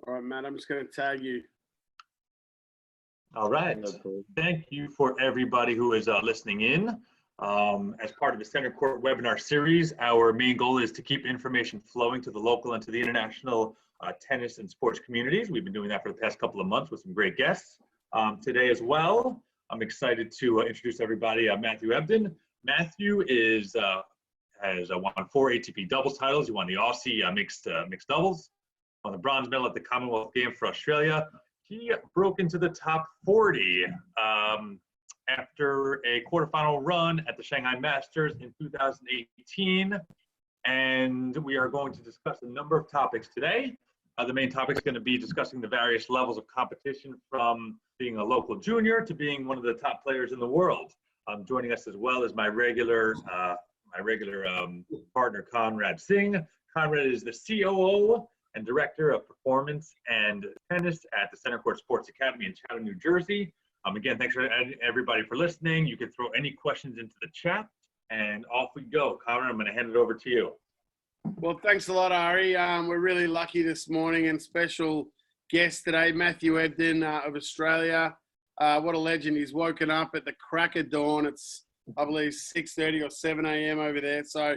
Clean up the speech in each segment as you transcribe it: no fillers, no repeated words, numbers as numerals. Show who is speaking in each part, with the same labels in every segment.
Speaker 1: All right, Matt, I'm just going to tag you.
Speaker 2: All right. Thank you for everybody who is listening in. As part of the Centercourt webinar series, our main goal is to keep information flowing to the local and to the international tennis and sports communities. We've been doing that for the past couple of months with some great guests. Today as well, I'm excited to introduce everybody Matthew Ebden. Matthew has won 4 ATP doubles titles. He won the Aussie mixed doubles, won the bronze medal at the Commonwealth Games for Australia. He broke into the top 40 after a quarterfinal run at the Shanghai Masters in 2018. And we are going to discuss a number of topics today. The main topic is going to be discussing the various levels of competition, from being a local junior to being one of the top players in the world. Joining us as well is my regular partner, Conrad Singh. Conrad is the COO and Director of Performance and Tennis at the Centercourt Sports Academy in Chatham, New Jersey. Again, thanks for everybody for listening. You can throw any questions into the chat, and off we go. Conrad, I'm going to hand it over to you.
Speaker 1: Well, thanks a lot, Ari. We're really lucky this morning, and special guest today, Matthew Ebden of Australia. What a legend. He's woken up at the crack of dawn. It's, I believe, 6:30 or 7 a.m. over there. So,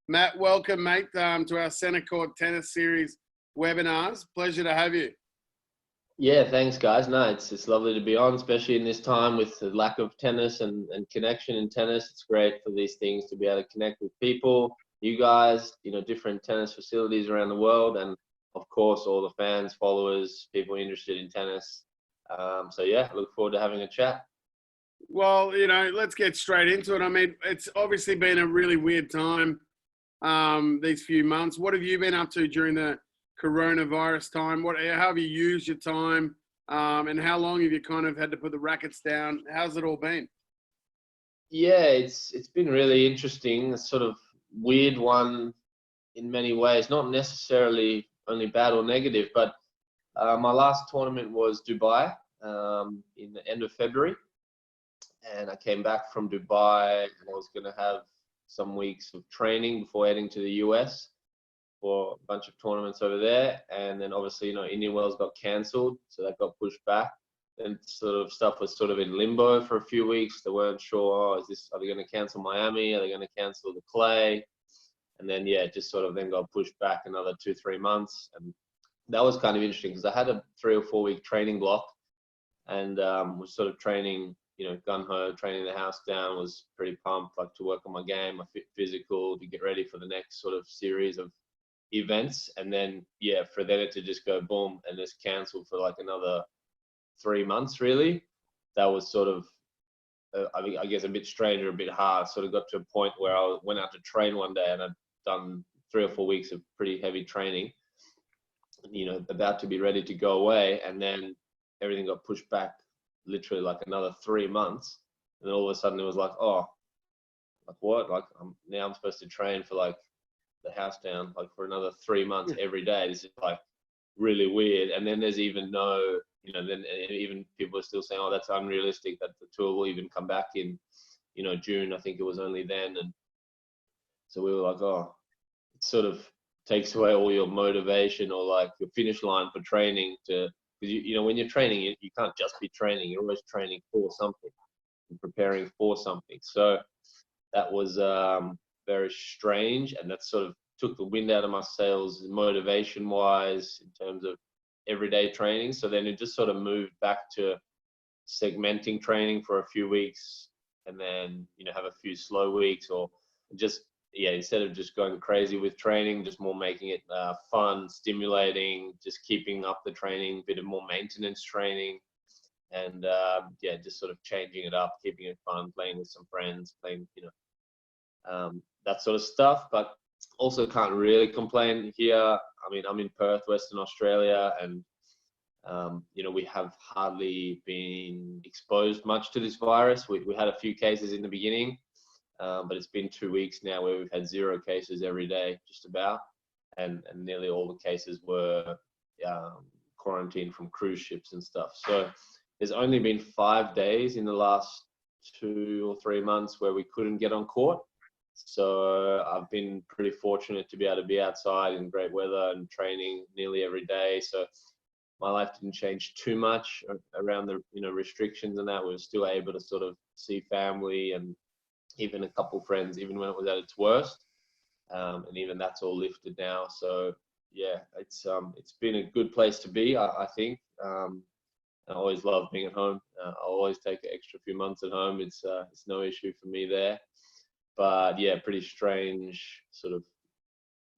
Speaker 1: Matt, welcome, mate, to our Centercourt Tennis Series webinars. Pleasure to have you.
Speaker 3: Yeah, thanks, guys. No, it's lovely to be on, especially in this time with the lack of tennis and connection in tennis. It's great for these things to be able to connect with people, you guys, different tennis facilities around the world, and of course, all the fans, followers, people interested in tennis. So yeah, look forward to having a chat.
Speaker 1: Well, let's get straight into it. I mean, it's obviously been a really weird time these few months. What have you been up to during the coronavirus time? How have you used your time, and how long have you kind of had to put the rackets down? How's it all been?
Speaker 3: Yeah, it's been really interesting. It's sort of weird one in many ways, not necessarily only bad or negative, but my last tournament was Dubai in the end of February, and I came back from Dubai and I was going to have some weeks of training before heading to the US for a bunch of tournaments over there. And then obviously, Indian Wells got cancelled, so that got pushed back. And sort of stuff was sort of in limbo for a few weeks. They weren't sure, are they going to cancel Miami? Are they going to cancel the clay? And then, yeah, it just sort of then got pushed back another 2-3 months. And that was kind of interesting because I had a 3 or 4 week training block, and was sort of training, gung-ho, training the house down, was pretty pumped, like to work on my game, my physical, to get ready for the next sort of series of events. And then, yeah, for then to just go boom and just cancel for like another 3 months, really. That was sort of, I guess, a bit strange or a bit hard. Sort of got to a point where I went out to train one day and I'd done 3 or 4 weeks of pretty heavy training, about to be ready to go away. And then everything got pushed back literally like another 3 months. And then all of a sudden it was like, oh, like what? Like now I'm supposed to train for like the house down, like for another 3 months every day. This is like really weird. And then there's even no, then even people are still saying, oh, that's unrealistic that the tour will even come back in, June. I think it was only then. And so we were like, oh, it sort of takes away all your motivation or like your finish line for training to, because when you're training, you can't just be training. You're always training for something and preparing for something. So that was very strange, and that sort of took the wind out of my sails motivation wise in terms of everyday training. So then it just sort of moved back to segmenting training for a few weeks, and then have a few slow weeks, or just instead of just going crazy with training, just more making it fun, stimulating, just keeping up the training, bit of more maintenance training, and just sort of changing it up, keeping it fun, playing with some friends, playing that sort of stuff. But also can't really complain here. I mean, I'm in Perth, Western Australia, and we have hardly been exposed much to this virus. We had a few cases in the beginning, but it's been 2 weeks now where we've had 0 cases every day, just about, and nearly all the cases were quarantined from cruise ships and stuff. So there's only been 5 days in the last 2 or 3 months where we couldn't get on court. So I've been pretty fortunate to be able to be outside in great weather and training nearly every day. So my life didn't change too much around the restrictions and that. We were still able to sort of see family and even a couple friends, even when it was at its worst. And even that's all lifted now. So yeah, it's been a good place to be, I think. I always love being at home. I'll always take an extra few months at home. It's no issue for me there. But yeah, pretty strange sort of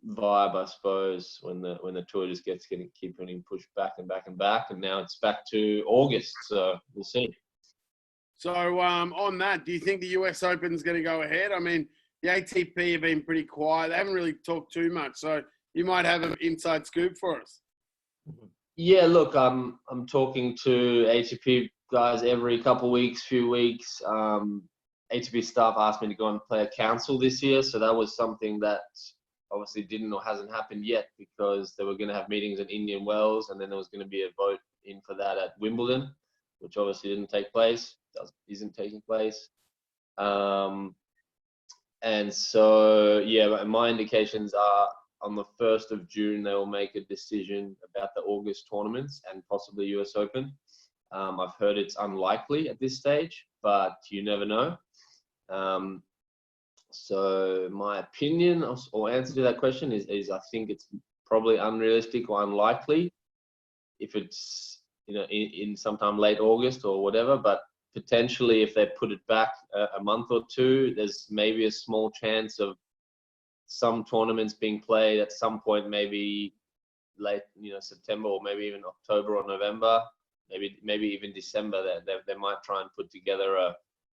Speaker 3: vibe, I suppose, when the tour just keep getting pushed back and back and back, and now it's back to August. So we'll see.
Speaker 1: So on that, do you think the US Open is going to go ahead? I mean, the ATP have been pretty quiet. They haven't really talked too much. So you might have an inside scoop for us.
Speaker 3: Yeah, look, I'm talking to ATP guys every couple weeks, few weeks. ATP staff asked me to go and play a council this year, so that was something that obviously didn't or hasn't happened yet, because they were going to have meetings in Indian Wells, and then there was going to be a vote in for that at Wimbledon, which obviously didn't take place, isn't taking place. And so, yeah, my indications are on the 1st of June, they will make a decision about the August tournaments and possibly US Open. I've heard it's unlikely at this stage, but you never know. So my opinion or answer to that question is I think it's probably unrealistic or unlikely if it's, in sometime late August or whatever, but potentially if they put it back a month or two, there's maybe a small chance of some tournaments being played at some point, maybe late, September, or maybe even October or November, maybe even December. That they might try and put together a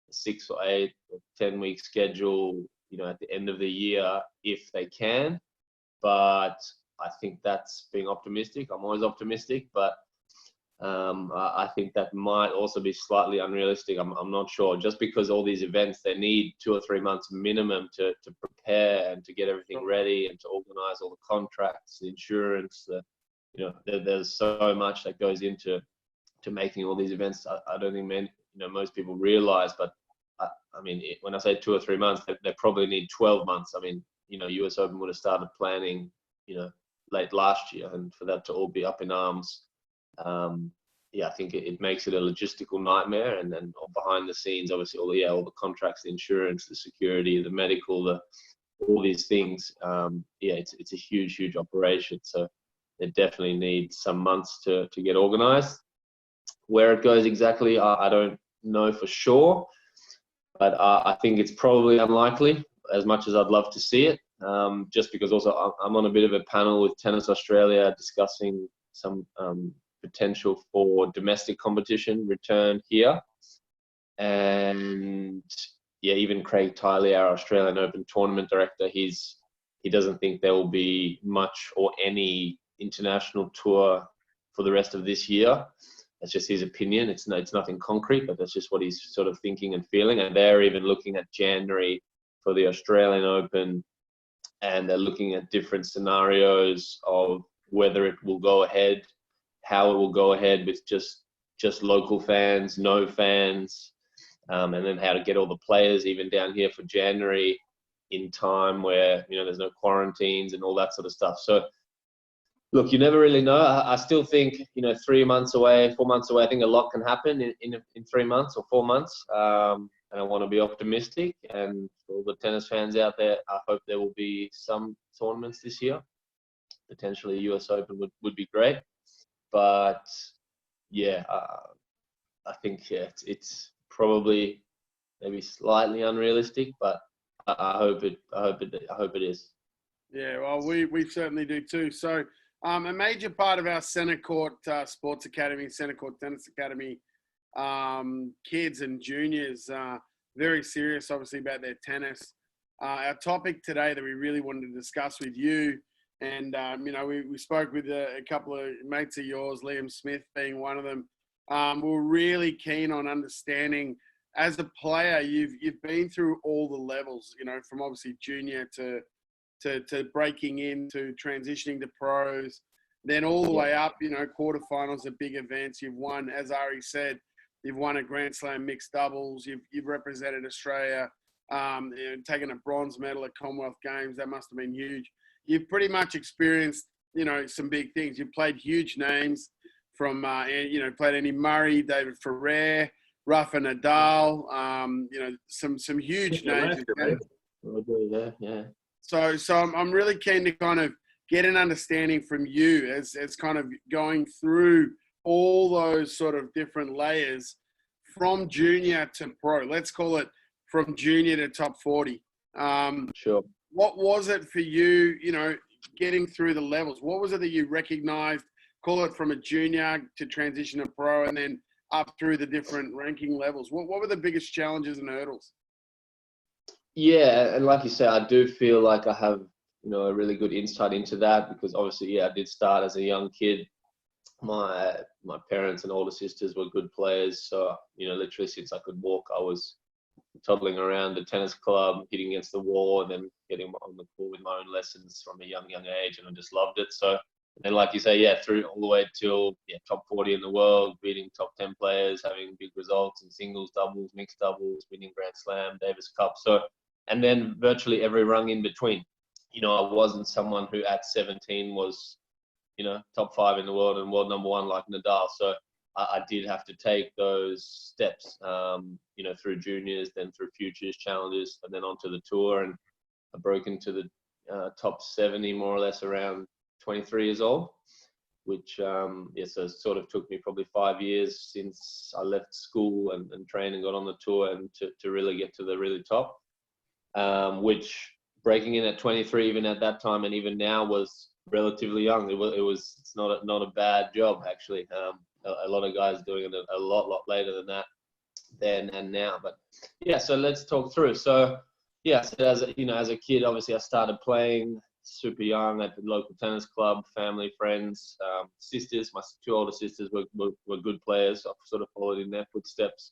Speaker 3: 6 or 8 or 10-week schedule, at the end of the year if they can. But I think that's being optimistic. I'm always optimistic, but I think that might also be slightly unrealistic. I'm not sure. Just because all these events, they need 2 or 3 months minimum to prepare and to get everything ready and to organize all the contracts, the insurance. There's so much that goes into making all these events. I don't think most people realize, but I mean, when I say 2 or 3 months, they probably need 12 months. I mean, US Open would have started planning, late last year, and for that to all be up in arms. I think it makes it a logistical nightmare, and then behind the scenes, obviously, all the contracts, the insurance, the security, the medical, all these things. It's a huge operation. So they definitely need some months to get organized. Where it goes exactly, I don't know for sure, but I think it's probably unlikely, as much as I'd love to see it. Just because also I'm on a bit of a panel with Tennis Australia discussing some potential for domestic competition return here. And even Craig Tiley, our Australian Open tournament director, he doesn't think there will be much or any international tour for the rest of this year. That's just his opinion. It's nothing concrete, but that's just what he's sort of thinking and feeling. And they're even looking at January for the Australian Open, and they're looking at different scenarios of whether it will go ahead, how it will go ahead with just local fans, no fans, and then how to get all the players even down here for January in time where, there's no quarantines and all that sort of stuff. So look, you never really know. I still think, 3 months away, 4 months away, I think a lot can happen in 3 months or 4 months. And I want to be optimistic. And for all the tennis fans out there, I hope there will be some tournaments this year. Potentially US Open would be great. But I think it's probably maybe slightly unrealistic, but I hope it is.
Speaker 1: Yeah, well, we certainly do too. So a major part of our Centercourt Sports Academy, Centercourt Tennis Academy kids and juniors very serious, obviously, about their tennis. Our topic today that we really wanted to discuss with you, and we spoke with a couple of mates of yours, Liam Smith being one of them. We're really keen on understanding, as a player, you've been through all the levels, from obviously junior to breaking into transitioning to pros, then all the way up, quarterfinals of big events. You've won, as Ari said, you've won a Grand Slam mixed doubles. You've represented Australia, taken a bronze medal at Commonwealth Games. That must have been huge. You've pretty much experienced, some big things. You've played huge names from played Andy Murray, David Ferrer, Rafa Nadal, some huge names.
Speaker 3: Right? Yeah.
Speaker 1: So I'm really keen to kind of get an understanding from you as kind of going through all those sort of different layers from junior to pro. Let's call it from junior to top 40.
Speaker 3: Sure.
Speaker 1: What was it for you, getting through the levels? What was it that you recognized, call it from a junior to transition to pro and then up through the different ranking levels? What were the biggest challenges and hurdles?
Speaker 3: Yeah, and like you say, I do feel like I have, a really good insight into that because obviously, I did start as a young kid. My parents and older sisters were good players, so literally since I could walk, I was toddling around the tennis club, hitting against the wall, and then getting on the court with my own lessons from a young age, and I just loved it. So, and like you say, through all the way till top 40 in the world, beating top 10 players, having big results in singles, doubles, mixed doubles, winning Grand Slam, Davis Cup. So, and then virtually every rung in between. I wasn't someone who at 17 was, top 5 in the world and world number 1 like Nadal. So I did have to take those steps, through juniors, then through futures challenges, and then onto the tour. And I broke into the top 70 more or less around 23 years old, which, so it sort of took me probably 5 years since I left school and trained and got on the tour and to really get to the really top, which breaking in at 23, even at that time and even now, was relatively young. It's not a bad job actually. A lot of guys doing it a lot later than that then and now. But so let's talk through. So as a kid, obviously I started playing super young at the local tennis club, family, friends, sisters. My 2 older sisters were good players. So I sort of followed in their footsteps.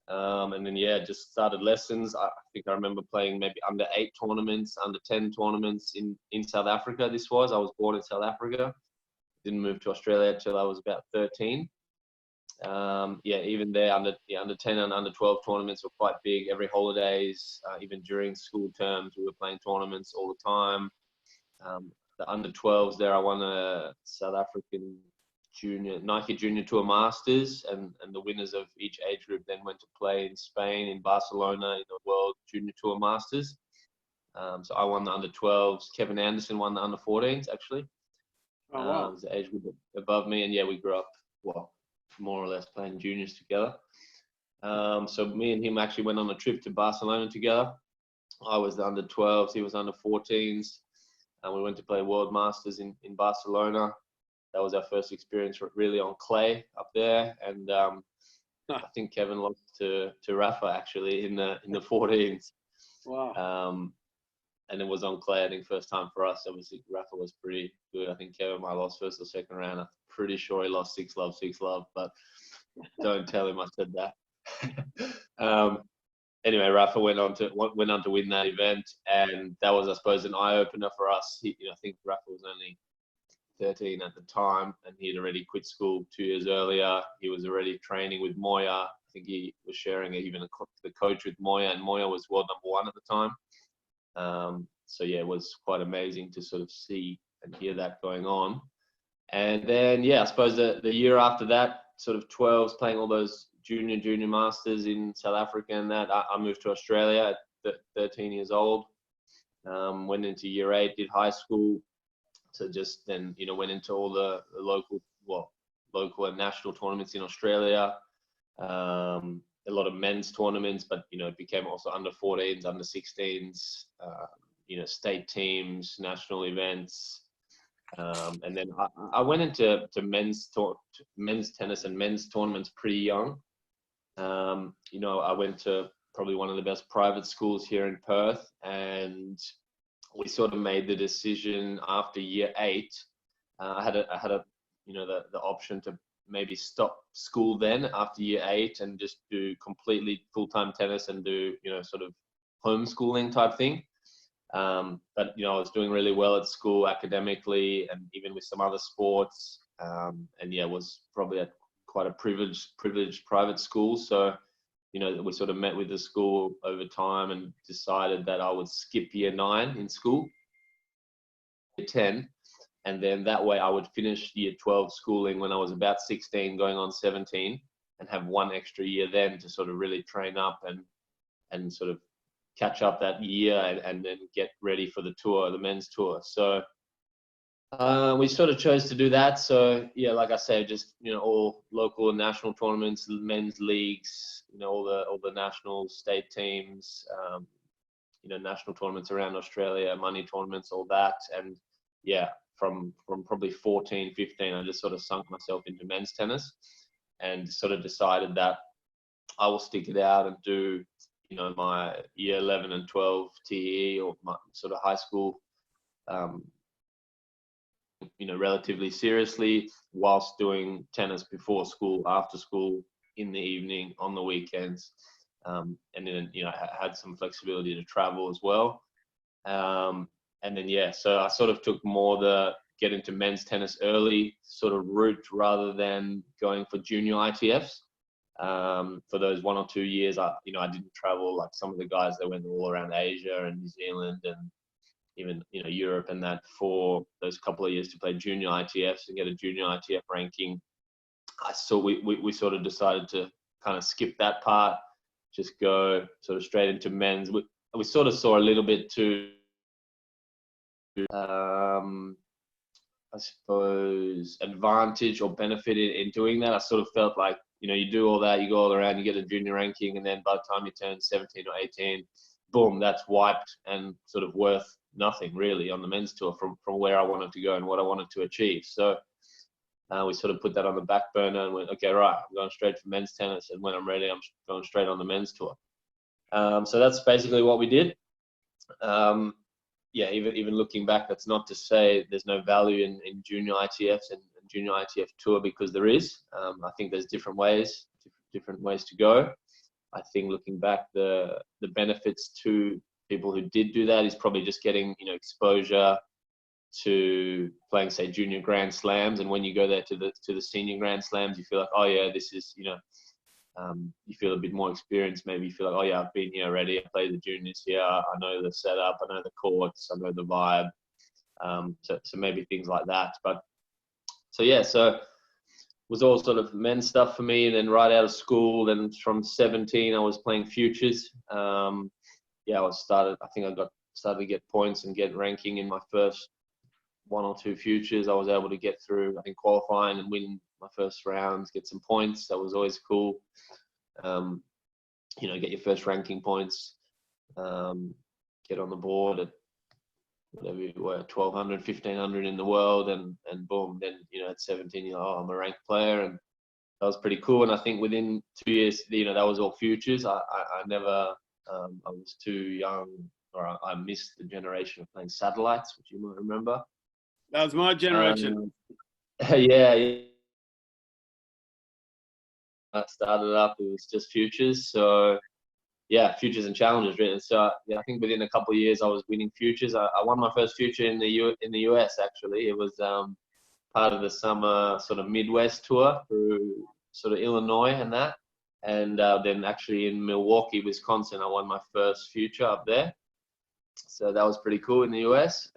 Speaker 3: And then just started lessons. I think I remember playing maybe under 8 tournaments, under 10 tournaments in South Africa. I was born in South Africa. Didn't move to Australia until I was about 13. Even there under 10 and under 12 tournaments were quite big. Every holidays, even during school terms, we were playing tournaments all the time. The under 12s there, I won a South African Nike Junior Tour Masters, and the winners of each age group then went to play in Spain, in Barcelona, in the World Junior Tour Masters. So I won the under 12s. Kevin Anderson won the under 14s actually.
Speaker 1: Oh, wow.
Speaker 3: It was the age group above me, and we grew up more or less playing juniors together. So me and him actually went on a trip to Barcelona together. I was the under 12s, he was under 14s, and we went to play World Masters in Barcelona. That was our first experience really on clay up there, and I think Kevin lost to Rafa actually in the 14s.
Speaker 1: Wow.
Speaker 3: And it was on clay. I think first time for us. Obviously Rafa was pretty good. I think Kevin might have lost first or second round. I'm pretty sure he lost 6-love, but don't tell him I said that. Anyway, Rafa went on to win that event, and that was, I suppose, an eye opener for us. I think Rafa was only 13 at the time, and he had already quit school 2 years earlier. He was already training with Moya. I think he was sharing even the coach with Moya, and Moya was world number 1 at the time. It was quite amazing to sort of see and hear that going on. And then, I suppose the year after that, sort of 12s, playing all those junior masters in South Africa and that, I moved to Australia at 13 years old. Went into year 8, did high school. So just then, went into all the local and national tournaments in Australia. A lot of men's tournaments, but it became also under 14s, under 16s, state teams, national events, and then I went into men's tennis and men's tournaments pretty young. I went to probably one of the best private schools here in Perth, and we sort of made the decision after year 8. I had the option to maybe stop school then after year 8 and just do completely full-time tennis and do, sort of homeschooling type thing. But, I was doing really well at school academically and even with some other sports. Was probably at quite a privileged private school. So, we sort of met with the school over time and decided that I would skip year 9 in school, year 10, And then that way I would finish year 12 schooling when I was about 16, going on 17, and have one extra year then to sort of really train up and sort of catch up that year and then get ready for the tour, the men's tour. So we sort of chose to do that. So yeah, like I said, just, you know, all local and national tournaments, men's leagues, you know, all the national state teams, you know, national tournaments around Australia, money tournaments, all that. And yeah, from probably 14, 15, I just sort of sunk myself into men's tennis and sort of decided that I will stick it out and do, you know, my year 11 and 12 TE or my sort of high school, you know, relatively seriously, whilst doing tennis before school, after school, in the evening, on the weekends. And then, you know, I had some flexibility to travel as well. And then, yeah, so I sort of took more the get into men's tennis early sort of route rather than going for junior ITFs. For those 1 or 2 years, I didn't travel like some of the guys that went all around Asia and New Zealand and even, you know, Europe and that for those couple of years to play junior ITFs and get a junior ITF ranking. We sort of decided to kind of skip that part, just go sort of straight into men's. We sort of saw a little bit to, I suppose, advantage or benefit in doing that. I sort of felt like, you know, you do all that, you go all around, you get a junior ranking, and then by the time you turn 17 or 18, boom, that's wiped and sort of worth nothing really on the men's tour from where I wanted to go and what I wanted to achieve. So we sort of put that on the back burner and went, okay, right, I'm going straight for men's tennis, and when I'm ready, I'm going straight on the men's tour. So that's basically what we did. Yeah, even looking back, that's not to say there's no value in junior ITFs and junior ITF tour, because there is. I think there's different ways to go. I think looking back, the benefits to people who did do that is probably just getting, you know, exposure to playing, say, junior Grand Slams, and when you go there to the senior Grand Slams, you feel like, oh yeah, this is, you know, you feel a bit more experienced. Maybe you feel like, oh yeah, I've been here already. I played the juniors here. I know the setup. I know the courts. I know the vibe. So maybe things like that. But so yeah, so it was all sort of men's stuff for me. And then right out of school, then from 17, I was playing futures. Yeah, I started to get points and get ranking in my first 1 or 2 futures. I was able to get through, I think, qualifying and win my first rounds, get some points. That was always cool. You know, get your first ranking points, get on the board at whatever you were, 1,200, 1,500 in the world, and boom, then, you know, at 17, you're like, oh, I'm a ranked player, and that was pretty cool. And I think within 2 years, you know, that was all futures. I never, I was too young, or I missed the generation of playing satellites, which you might remember.
Speaker 1: That was my generation.
Speaker 3: Yeah. I started up, it was just futures. So yeah, futures and challenges really. So yeah, I think within a couple of years I was winning futures. I won my first future in the US actually. It was part of the summer sort of Midwest tour through sort of Illinois and that. And then actually in Milwaukee, Wisconsin, I won my first future up there. So that was pretty cool in the US.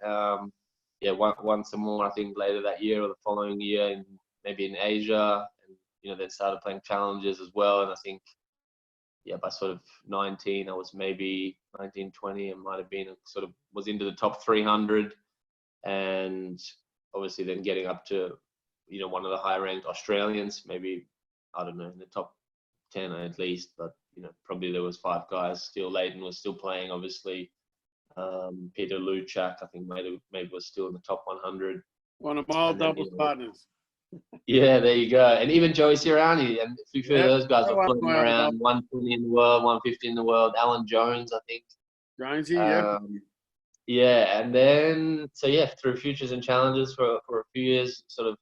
Speaker 3: Yeah, won some more, I think, later that year or the following year, maybe in Asia, and, you know, then started playing challenges as well. And I think, yeah, by sort of 19, I was maybe 19, 20, and might have been sort of was into the top 300, and obviously then getting up to, you know, one of the higher ranked Australians, maybe, I don't know, in the top 10 at least, but, you know, probably there was 5 guys still. Leighton was still playing, obviously. Peter Luchak, I think maybe was still in the top 100.
Speaker 1: One of my old doubles partners.
Speaker 3: Yeah, there you go. And even Joey Sirani, and a few of those guys were floating around 120 in the world, 150 in the world. Alan Jones, I think.
Speaker 1: Jonesy, yeah.
Speaker 3: Yeah, and then, so yeah, through futures and challenges for a few years, sort of.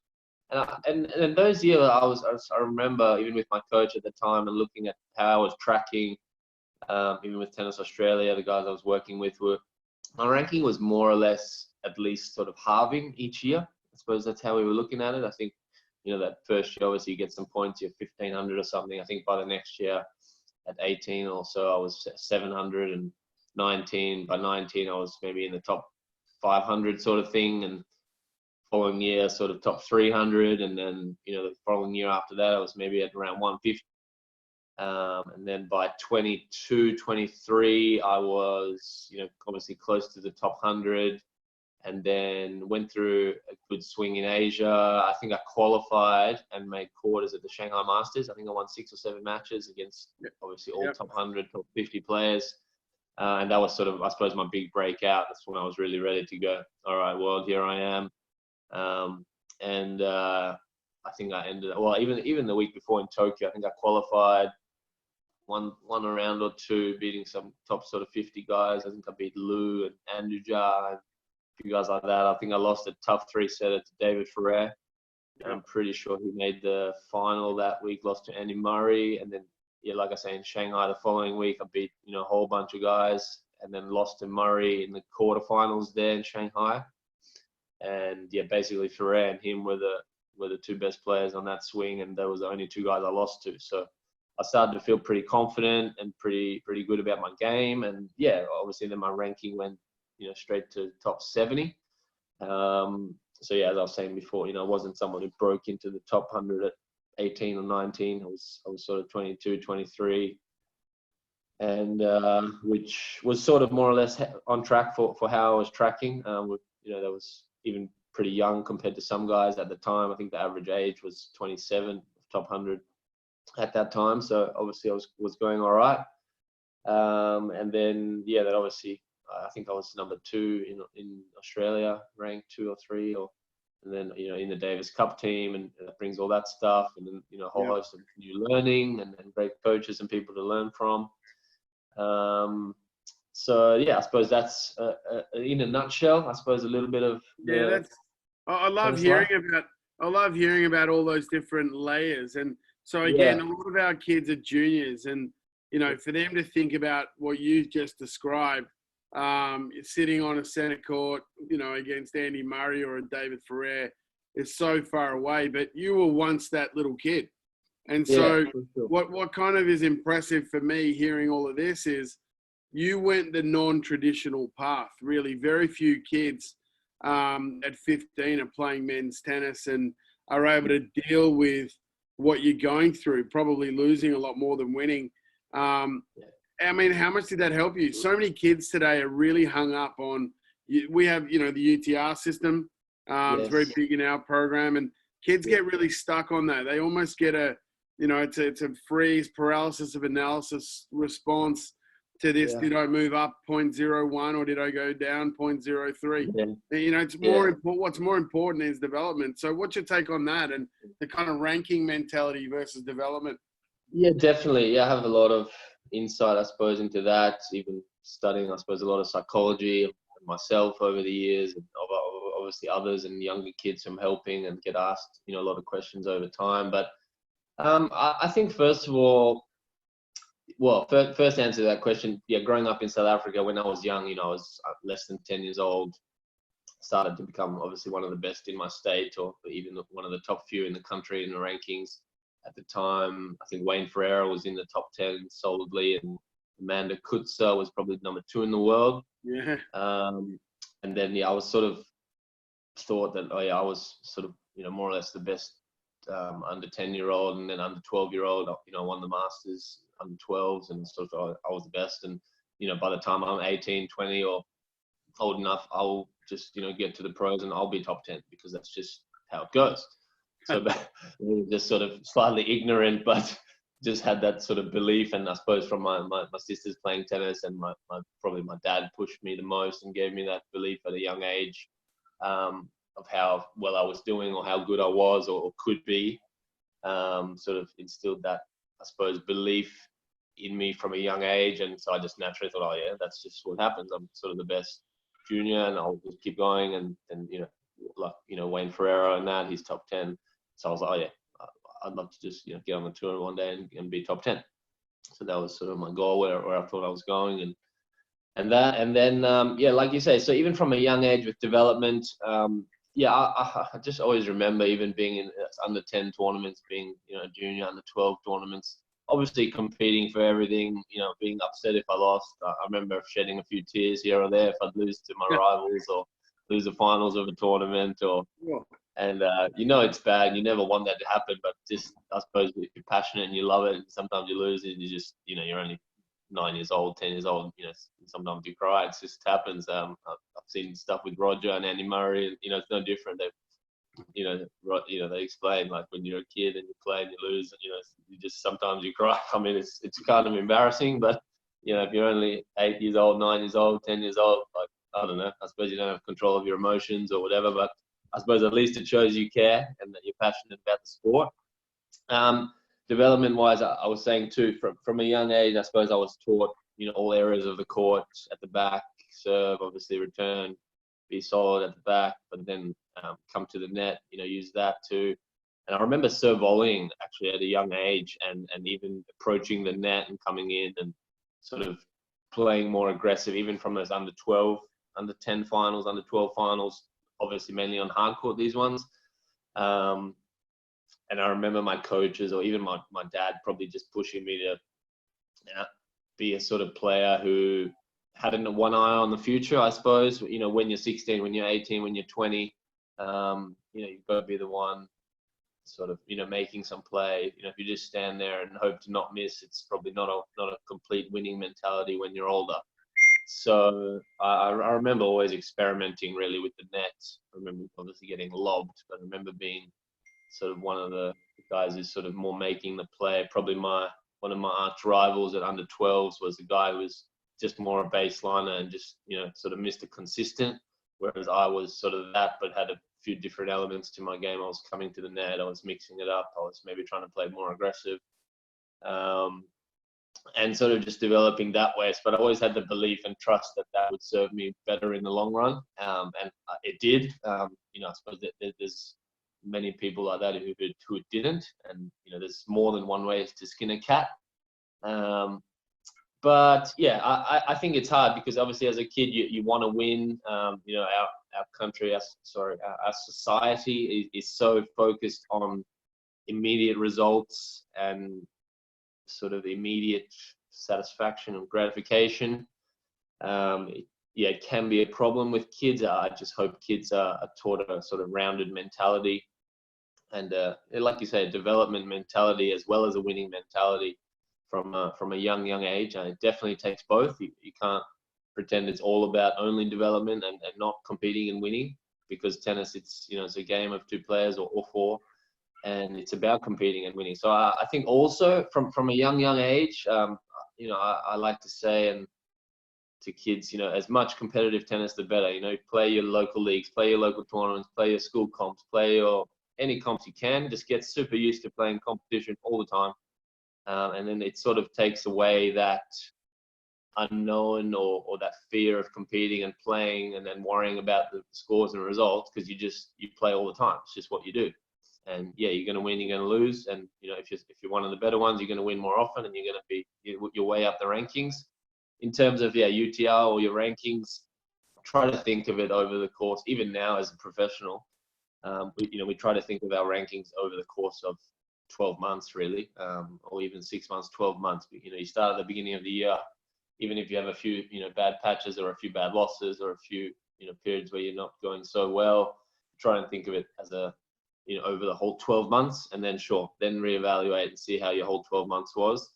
Speaker 3: And those years, I remember even with my coach at the time and looking at how I was tracking, even with Tennis Australia, the guys I was working with my ranking was more or less at least sort of halving each year. I suppose that's how we were looking at it. I think, you know, that first year, obviously you get some points, you're 1,500 or something. I think by the next year at 18 or so, I was 719. By 19, I was maybe in the top 500 sort of thing. And following year, sort of top 300. And then, the following year after that, I was maybe at around 150. And then by 22, 23, I was, obviously close to the top 100. And then went through a good swing in Asia. I think I qualified and made quarters at the Shanghai Masters. I think I won 6 or 7 matches against obviously all top 100, top 50 players. And that was sort of, I suppose, my big breakout. That's when I was really ready to go. All right, world, here I am. I think I ended up, well, even the week before in Tokyo, I think I qualified, won a round or two, beating some top sort of 50 guys. I think I beat Lou and Andujar and a few guys like that. I think I lost a tough 3-setter to David Ferrer. I'm pretty sure he made the final that week, lost to Andy Murray. And then, like I say, in Shanghai the following week, I beat, a whole bunch of guys, and then lost to Murray in the quarterfinals there in Shanghai. And basically Ferrer and him were the two best players on that swing, and they was the only two guys I lost to. So I started to feel pretty confident and pretty good about my game. And obviously then my ranking went, straight to top 70. So as I was saying before, I wasn't someone who broke into the top 100 at 18 or 19. I was sort of 22, 23, and which was sort of more or less on track for how I was tracking. That was even pretty young compared to some guys at the time. I think the average age was 27, top 100 at that time. So obviously I was going all right. And then that obviously I think I was number 2 in Australia, ranked 2 or 3, and then in the Davis Cup team, and that brings all that stuff, and then a whole host of new learning and great coaches and people to learn from. So I suppose that's in a nutshell. I suppose a little bit of
Speaker 1: I love hearing about all those different layers. And so again, a lot of our kids are juniors, and for them to think about what you just described, sitting on a Centercourt, against Andy Murray or a David Ferrer, is so far away. But you were once that little kid. And so what kind of is impressive for me hearing all of this is you went the non-traditional path. Really, very few kids at 15 are playing men's tennis and are able to deal with what you're going through, probably losing a lot more than winning. I mean, how much did that help you? So many kids today are really hung up on, we have, the UTR system. It's very big in our program, and kids get really stuck on that. They almost get it's a freeze, paralysis of analysis response to this. Did I move up 0.01 or did I go down 0.03? It's more important. What's more important is development. So what's your take on that and the kind of ranking mentality versus development?
Speaker 3: Yeah, definitely. I have a lot of insight, I suppose, into that, even studying, I suppose, a lot of psychology myself over the years, and obviously others and younger kids I'm helping and get asked, a lot of questions over time. But I think, first of all, first answer to that question, growing up in South Africa when I was young, I was less than 10 years old, started to become obviously one of the best in my state, or even one of the top few in the country in the rankings. At the time, I think Wayne Ferreira was in the top 10 solidly, and Amanda Kutzer was probably number 2 in the world. And then, I was sort of thought that, I was sort of, more or less the best under 10-year-old, and then under 12-year-old, I won the Masters under 12s, and sort of I was the best. And, by the time I'm 18, 20 or old enough, I'll just, get to the pros and I'll be top 10, because that's just how it goes. So just sort of slightly ignorant, but just had that sort of belief. And I suppose from my sisters playing tennis, and probably my dad pushed me the most and gave me that belief at a young age of how well I was doing or how good I was or could be. Sort of instilled that, I suppose, belief in me from a young age. And so I just naturally thought, that's just what happens. I'm sort of the best junior, and I'll just keep going. And Wayne Ferreira and that, he's top 10. So I was like, I'd love to just, get on the tour one day and be top 10. So that was sort of my goal, where I thought I was going, and then like you say, so even from a young age with development, I just always remember even being in under 10 tournaments, being, junior, under 12 tournaments, obviously competing for everything, being upset if I lost. I remember shedding a few tears here or there if I'd lose to my rivals, lose the finals of a tournament, or
Speaker 1: Sure.
Speaker 3: and you know it's bad. You never want that to happen, but just I suppose if you're passionate and you love it, and sometimes you lose, and you just you're only 9 years old, 10 years old. Sometimes you cry. It just happens. I've seen stuff with Roger and Andy Murray, and it's no different. They explain like when you're a kid and you play and you lose, and you just sometimes you cry. I mean, it's kind of embarrassing, but if you're only 8 years old, 9 years old, 10 years old, like I don't know. I suppose you don't have control of your emotions or whatever, but I suppose at least it shows you care and that you're passionate about the sport. Development-wise, I was saying too, from a young age, I suppose I was taught, all areas of the court, at the back, serve, obviously return, be solid at the back, but then come to the net, use that too. And I remember serve volleying actually at a young age, and even approaching the net and coming in and sort of playing more aggressive, even from those under 12, under 10 finals, under 12 finals, obviously mainly on hard court, these ones. And I remember my coaches or even my dad probably just pushing me to be a sort of player who had one eye on the future, I suppose. When you're 16, when you're 18, when you're 20, you've got to be the one sort of, making some play. If you just stand there and hope to not miss, it's probably not a complete winning mentality when you're older. So I remember always experimenting really with the net. I remember obviously getting lobbed, but I remember being sort of one of the guys who's sort of more making the play. Probably one of my arch rivals at under 12s was the guy who was just more a baseliner and just, sort of Mr. Consistent, whereas I was sort of that, but had a few different elements to my game. I was coming to the net, I was mixing it up, I was maybe trying to play more aggressive. And sort of just developing that way. But I always had the belief and trust that would serve me better in the long run. And it did. I suppose that there's many people like that who it didn't. And, there's more than one way to skin a cat. But yeah, I think it's hard because obviously as a kid, you want to win. Our country, our society is so focused on immediate results and sort of immediate satisfaction and gratification. It can be a problem with kids. I just hope kids are taught a sort of rounded mentality and, like you say, a development mentality as well as a winning mentality from a young age. And it definitely takes both. You can't pretend it's all about only development and not competing and winning, because tennis, it's a game of two players or four. And it's about competing and winning. So I think also from a young age, I like to say and to kids, as much competitive tennis, the better. Play your local leagues, play your local tournaments, play your school comps, play any comps you can. Just get super used to playing competition all the time. And then it sort of takes away that unknown or that fear of competing and playing and then worrying about the scores and results, because you play all the time. It's just what you do. And yeah, you're going to win, you're going to lose. And, if you're one of the better ones, you're going to win more often and you're going to be your way up the rankings. In terms of, UTR or your rankings, try to think of it over the course, even now as a professional. We try to think of our rankings over the course of 12 months, really, or even 6 months, 12 months. But, you start at the beginning of the year, even if you have a few, bad patches or a few bad losses or a few, periods where you're not going so well, try and think of it as over the whole 12 months, and then reevaluate and see how your whole 12 months was.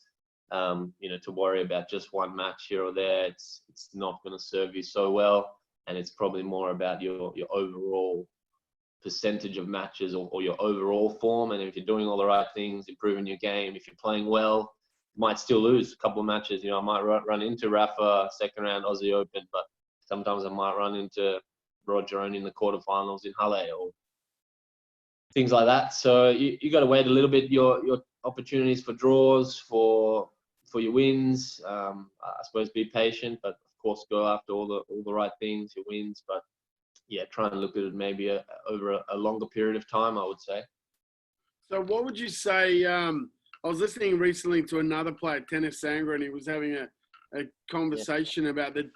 Speaker 3: To worry about just one match here or there, it's not going to serve you so well, and it's probably more about your overall percentage of matches or your overall form. And if you're doing all the right things, improving your game, if you're playing well, you might still lose a couple of matches. I might run into Rafa second round Aussie Open, but sometimes I might run into Roger only in the quarterfinals in Halle or things like that. So you got to wait a little bit your opportunities for draws, for your wins. I suppose be patient, but of course go after all the right things, your wins. But yeah, try and look at it maybe over a longer period of time, I would say.
Speaker 1: So what would you say? I was listening recently to another player, Tennis Sangra, and he was having a conversation about the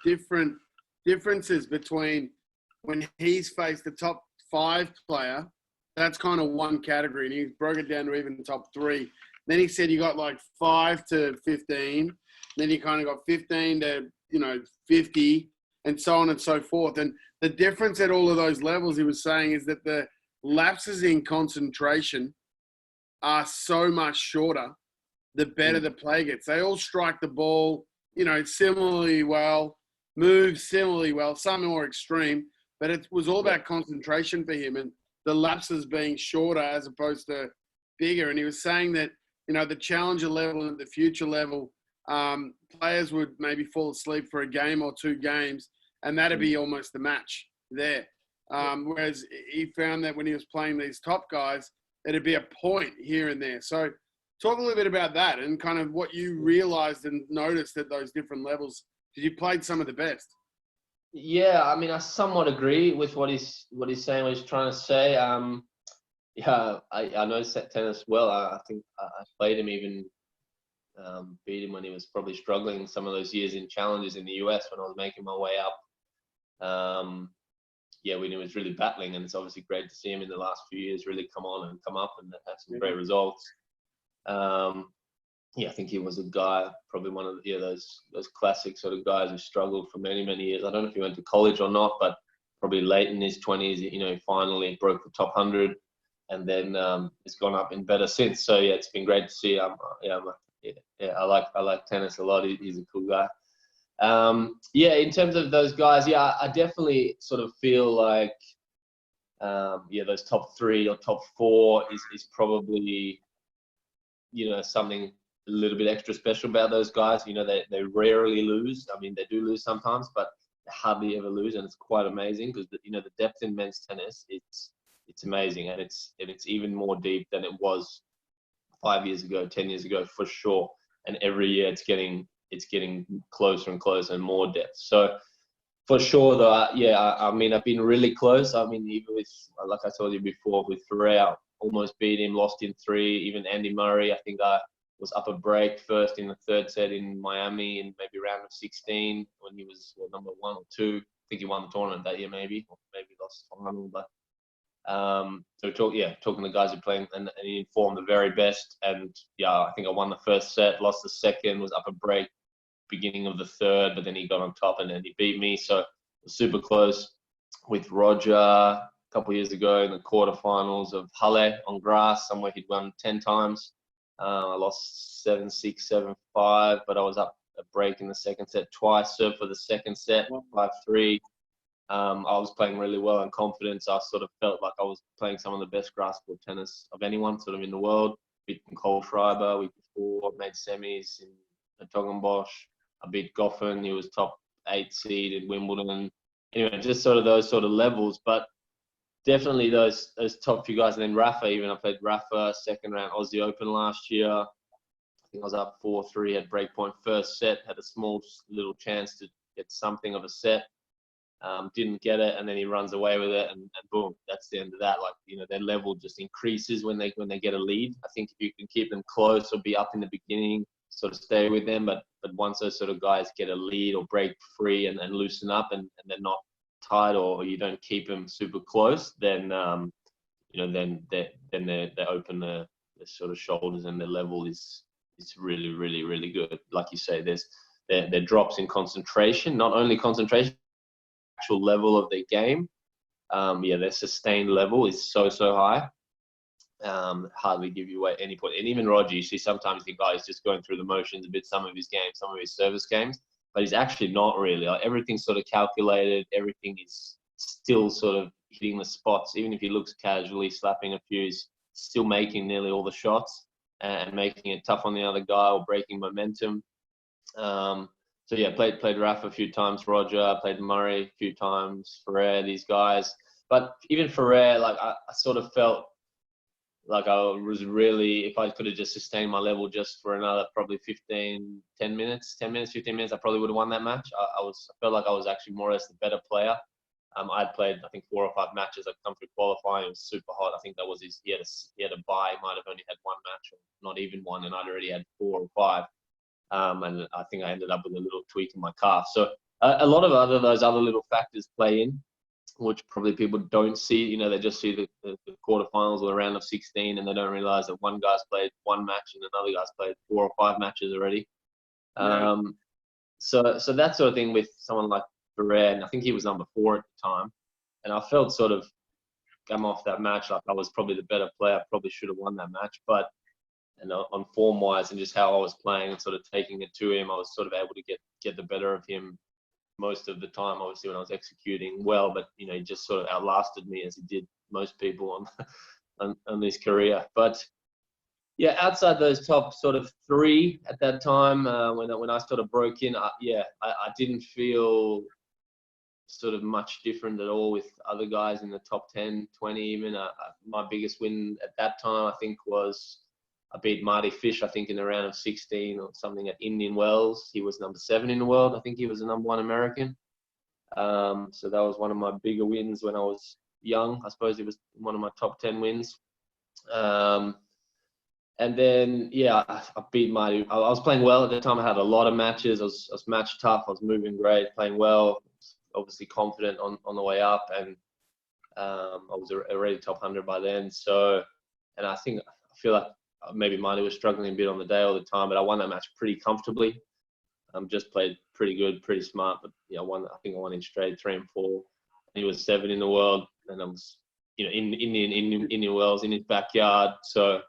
Speaker 1: differences between when he's faced the top 5 player. That's kind of one category, and he broke it down to even the top 3. Then he said you got like 5 to 15. Then you kind of got 15 to 50, and so on and so forth. And the difference at all of those levels, he was saying, is that the lapses in concentration are so much shorter the better the play gets. They all strike the ball, similarly well, move similarly well, some more extreme, but it was all about concentration for him and the lapses being shorter as opposed to bigger. And he was saying that, the challenger level and the future level, players would maybe fall asleep for a game or 2 games, and that'd be almost the match there. Whereas he found that when he was playing these top guys, it'd be a point here and there. So talk a little bit about that and kind of what you realized and noticed at those different levels, because you played some of the best.
Speaker 3: Yeah, I mean, I somewhat agree with what he's saying, what he's trying to say. Yeah, I know set tennis well. I think I played him, even beat him when he was probably struggling some of those years in challenges in the US when I was making my way up. When he was really battling, and it's obviously great to see him in the last few years really come on and come up and have some great results. I think he was a guy, probably one of those classic sort of guys who struggled for many, many years. I don't know if he went to college or not, but probably late in his 20s, finally broke the top 100, and then it's gone up in better since. So yeah, it's been great to see. I like tennis a lot. He's a cool guy. In terms of those guys, I definitely sort of feel like those top 3 or top 4 is probably something a little bit extra special about those guys. They rarely lose. I mean, they do lose sometimes, but they hardly ever lose, and it's quite amazing because the depth in men's tennis, it's amazing, and it's even more deep than it was 5 years ago, 10 years ago, for sure. And every year it's getting closer and closer and more depth. So for sure, though, I mean, I've been really close. I mean, even with, like I told you before, with Ferrer, almost beat him, lost in 3. Even Andy Murray, I think I was up a break first in the 3rd set in Miami in maybe round of 16 when he was number 1 or 2. I think he won the tournament that year, maybe lost the final. But talking to guys who playing and he informed the very best. And I think I won the 1st set, lost the 2nd, was up a break beginning of the 3rd, but then he got on top and then he beat me. So it was super close. With Roger a couple of years ago in the quarterfinals of Halle on grass, somewhere he'd won 10 times. I lost 7-6, 7-5, but I was up a break in the 2nd set twice. Served for the 2nd set, 5-3. I was playing really well and confidence. I sort of felt like I was playing some of the best grass court tennis of anyone sort of in the world. Beat Cole Schreiber week before, made semis in Togenbosch. I beat Goffin. He was top 8 seed in Wimbledon. Anyway, just sort of those sort of levels, but definitely those top few guys. And then Rafa, even I played Rafa 2nd round Aussie Open last year. I think I was up 4-3 at breakpoint 1st set, had a small little chance to get something of a set. Didn't get it, and then he runs away with it, and boom, that's the end of that. Like, their level just increases when they get a lead. I think if you can keep them close or be up in the beginning, sort of stay with them, but once those sort of guys get a lead or break free and loosen up and they're not tight, or you don't keep them super close, then then they open their sort of shoulders, and their level is really, really, really good. Like you say, there's there drops in concentration, not only concentration, actual level of their game. Their sustained level is so high. Hardly give you away at any point. And even Roger, you see sometimes the guy is just going through the motions a bit, some of his games, some of his service games, but he's actually not really. Like, everything's sort of calculated. Everything is still sort of hitting the spots. Even if he looks casually slapping a few, he's still making nearly all the shots and making it tough on the other guy or breaking momentum. Played Rafa a few times, Roger, played Murray a few times, Ferrer, these guys. But even Ferrer, like I sort of felt like I was really, if I could have just sustained my level just for another probably 15 minutes, I probably would have won that match. I felt like I was actually more or less the better player. I'd played, I think, 4 or 5 matches. I'd come through qualifying. It was super hot. I think that was he had a bye. He might have only had 1 match or not even 1, and I'd already had 4 or 5. And I think I ended up with a little tweak in my calf. So a lot of those other little factors play in, which probably people don't see. They just see the quarterfinals or the round of 16, and they don't realize that one guy's played 1 match and another guy's played 4 or 5 matches already.
Speaker 1: Yeah.
Speaker 3: So that sort of thing with someone like career, and I think he was number 4 at the time. And I felt sort of come off that match like I was probably the better player. I probably should have won that match, but on form wise and just how I was playing and sort of taking it to him, I was sort of able to get the better of him most of the time. Obviously, when I was executing well, but he just sort of outlasted me as he did most people on his career. But yeah, outside those top sort of 3 at that time, when I sort of broke in, I didn't feel sort of much different at all with other guys in the top 10, 20 even. My biggest win at that time, I think, was I beat Marty Fish, I think, in the round of 16 or something at Indian Wells. He was number 7 in the world. I think he was the number 1 American. So that was one of my bigger wins when I was young. I suppose it was one of my top 10 wins. And then, I beat Marty. I was playing well at the time. I had a lot of matches. I was match tough. I was moving great, playing well. Obviously confident on the way up, and I was already top 100 by then. So, and I feel like maybe Marty was struggling a bit on the day all the time, but I won that match pretty comfortably. Just played pretty good, pretty smart, but I think I won in straight 3 and 4. He was 7 in the world, and I was in Indian Wells in his backyard. So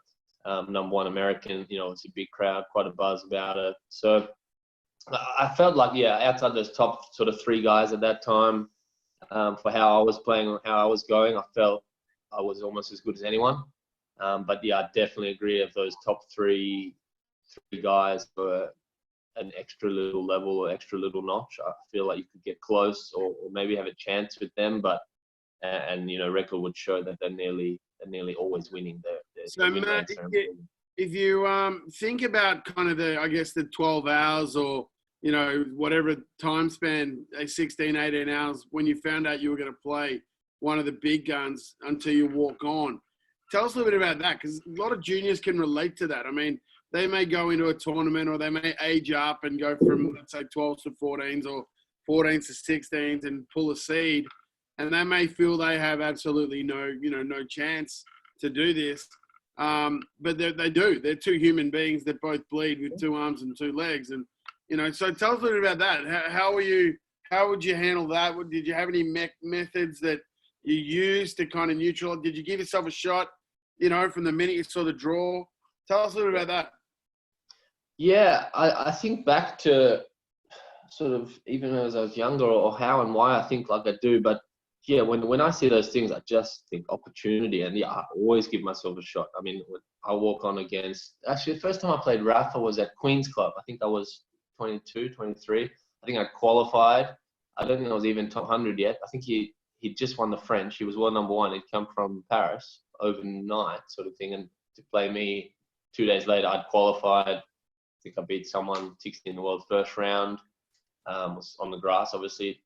Speaker 3: number 1 American, it's a big crowd, quite a buzz about it. So I felt like, outside those top sort of 3 guys at that time, for how I was playing and how I was going, I felt I was almost as good as anyone. But I definitely agree of those top three guys were an extra little level or extra little notch. I feel like you could get close or maybe have a chance with them, but record would show that they're nearly always winning their
Speaker 1: So Matt, if you think about kind of the 12 hours or whatever time span, 16, 18 hours when you found out you were going to play one of the big guns until you walk on. Tell us a little bit about that, because a lot of juniors can relate to that. I mean, they may go into a tournament or they may age up and go from, let's say, 12s to 14s or 14s to 16s and pull a seed, and they may feel they have absolutely no chance to do this. But they do. They're 2 human beings that both bleed with 2 arms and 2 legs. And, so tell us a little bit about that. How would you handle that? Did you have any methods that you used to kind of neutralize? Did you give yourself a shot, from the minute you saw the draw? Tell us a little bit about that.
Speaker 3: Yeah, I think back to sort of even as I was younger or how and why I think like I do. But yeah, when I see those things, I just think opportunity. And I always give myself a shot. I mean, I walk on against, actually the first time I played Rafa was at Queen's Club. I think I was 22, 23. I think I qualified. I don't think I was even top 100 yet. I think he just won the French. He was world number 1. He'd come from Paris overnight sort of thing. And to play me 2 days later, I'd qualified. I think I beat someone 16 in the world first round. Was on the grass, obviously,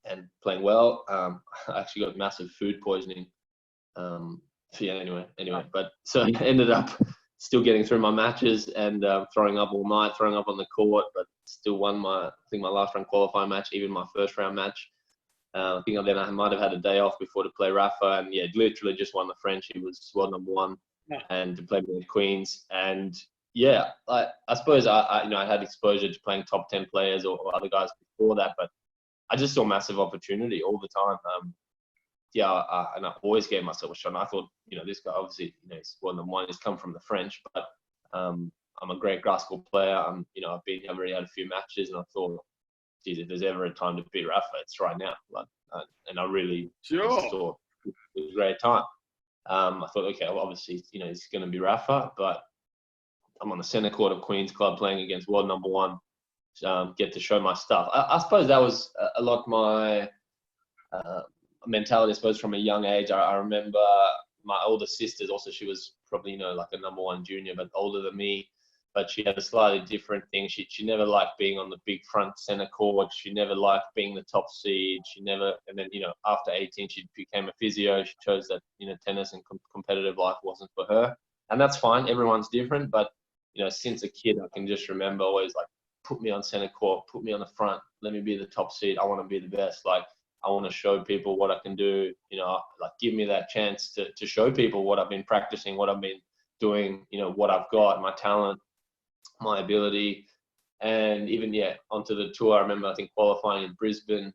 Speaker 3: and playing well. I actually got massive food poisoning. Anyway. But so I ended up still getting through my matches and throwing up all night, throwing up on the court, but still won my last round qualifying match, even my first round match. I think then I might have had a day off before to play Rafa, and literally just won the French. He was world number 1, and to play with Queens. And I suppose I had exposure to playing top 10 players or other guys before that, but I just saw massive opportunity all the time. And I always gave myself a shot. And I thought, this guy obviously, he's world number 1. He's come from the French, but I'm a great grass court player. I've already had a few matches, and I thought, geez, if there's ever a time to beat Rafa, it's right now. And I really thought it was a great time. I thought, okay, well, obviously, it's going to be Rafa, but I'm on the Centercourt of Queen's Club playing against world number 1. Get to show my stuff. I suppose that was a lot my mentality, I suppose, from a young age. I remember my older sisters also, she was probably, like a number 1 junior, but older than me. But she had a slightly different thing. She never liked being on the big front center court. She never liked being the top seed. And then, after 18, she became a physio. She chose that, tennis and competitive life wasn't for her. And that's fine. Everyone's different. But, since a kid, I can just remember always like, put me on center court, put me on the front. Let me be the top seed. I want to be the best. Like, I want to show people what I can do. Give me that chance to show people what I've been practicing, what I've been doing, what I've got, my talent, my ability. And even, onto the tour. I remember, I think, qualifying in Brisbane,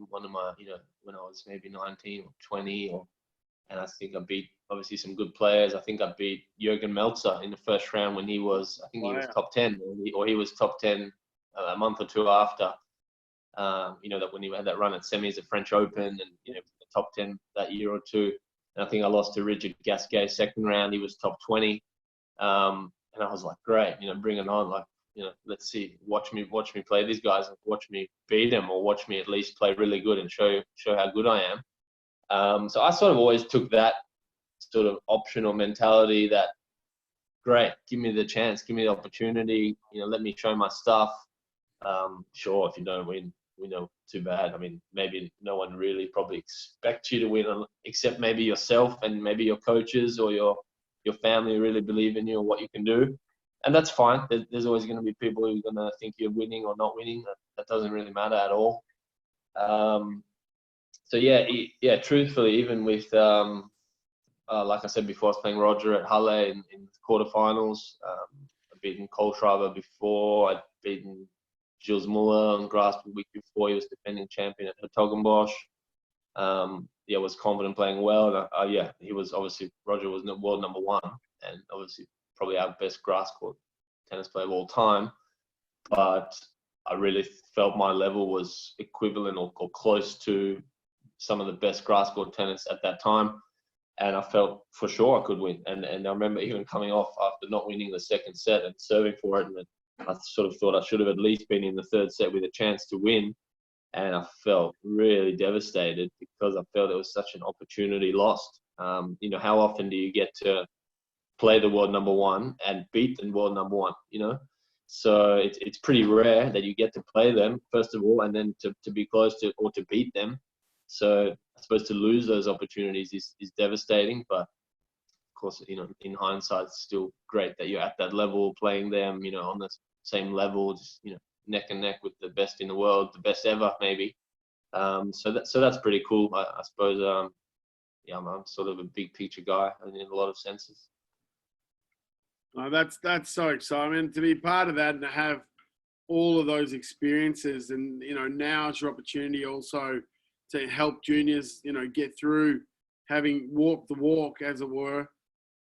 Speaker 3: one of my, when I was maybe 19 or 20, and I think I beat, obviously, some good players. I think I beat Jürgen Melzer in the first round when he was, I think he was top 10, or he was top 10 a month or two after. That when he had that run at semis at French Open, and, the top 10 that year or two. And I think I lost to Richard Gasquet second round. He was top 20. And I was like, great, bring it on. Like, let's see, watch me play these guys, and watch me beat them, or watch me at least play really good and show how good I am. So I sort of always took that sort of optional mentality that, great, give me the chance, give me the opportunity, let me show my stuff. Sure, if you don't win, we know, too bad. I mean, maybe no one really probably expects you to win, except maybe yourself and maybe your coaches or your family really believe in you or what you can do. And that's fine. There's always going to be people who are going to think you're winning or not winning. That doesn't really matter at all. So truthfully, even with, like I said before, I was playing Roger at Halle in the quarterfinals. I'd beaten Kohlschreiber before. I'd beaten Gilles Muller on grass the week before. He was defending champion at Hertogenbosch. Was confident playing well. And, he was obviously, Roger was world number one, and obviously probably our best grass court tennis player of all time. But I really felt my level was equivalent or close to some of the best grass court tennis at that time. And I felt for sure I could win. And I remember even coming off after not winning the second set and serving for it. And I sort of thought I should have at least been in the third set with a chance to win. And I felt really devastated because I felt it was such an opportunity lost. How often do you get to play the world number one and beat the world number one, So it's pretty rare that you get to play them, first of all, and then to be close to or to beat them. So I suppose to lose those opportunities is devastating. But of course, in hindsight, it's still great that you're at that level playing them, on the same level, just, neck and neck with the best in the world, the best ever, maybe. So that's pretty cool. I suppose, I'm sort of a big picture guy in a lot of senses.
Speaker 1: Oh, that's so exciting to be part of that and to have all of those experiences. And, now's your opportunity also to help juniors, get through having walked the walk, as it were.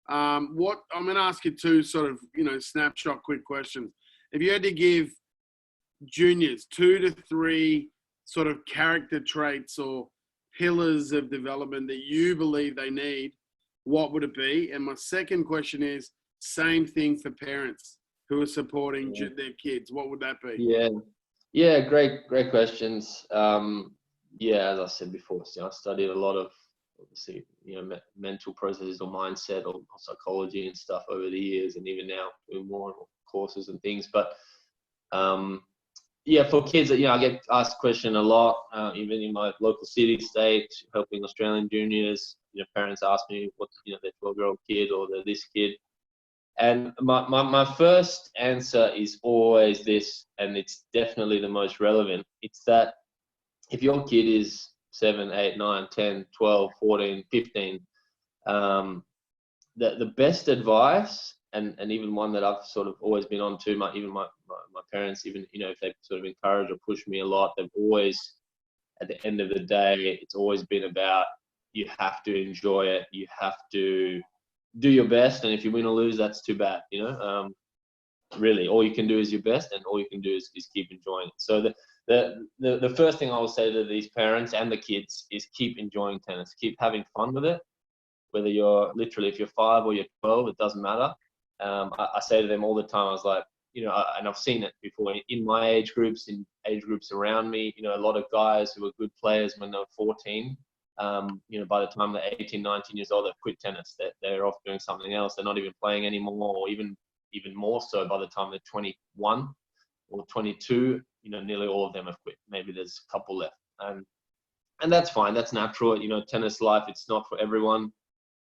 Speaker 1: I'm going to ask you two sort of, snapshot quick questions. If you had to give juniors 2 to 3 sort of character traits or pillars of development that you believe they need, what would it be? And my second question is, same thing for parents who are supporting their kids. What would that be?
Speaker 3: Yeah, great questions. As I said before, I studied a lot of, obviously, mental processes or mindset or psychology and stuff over the years, and even now doing more courses and things. But for kids, I get asked the question a lot, even in my local city, state, helping Australian juniors. Parents ask me what their 12-year-old kid or their this kid. And my first answer is always this, and it's definitely the most relevant. It's that if your kid is 7, 8, 9, 10, 12, 14, 15, the best advice, and even one that I've sort of always been on to, my parents, even, if they sort of encourage or push me a lot, they've always, at the end of the day, it's always been about, you have to enjoy it. You have to do your best. And if you win or lose, that's too bad, really, all you can do is your best, and all you can do is keep enjoying it. So the first thing I will say to these parents and the kids is keep enjoying tennis, keep having fun with it. Whether you're literally, if you're 5 or you're 12, it doesn't matter. I say to them all the time, I was like, and I've seen it before in my age groups, in age groups around me, a lot of guys who were good players when they were 14, by the time they're 18, 19 years old, they've quit tennis. They're off doing something else. They're not even playing anymore, or even more so by the time they're 21 or 22, nearly all of them have quit. Maybe there's a couple left. And that's fine. That's natural. Tennis life, it's not for everyone.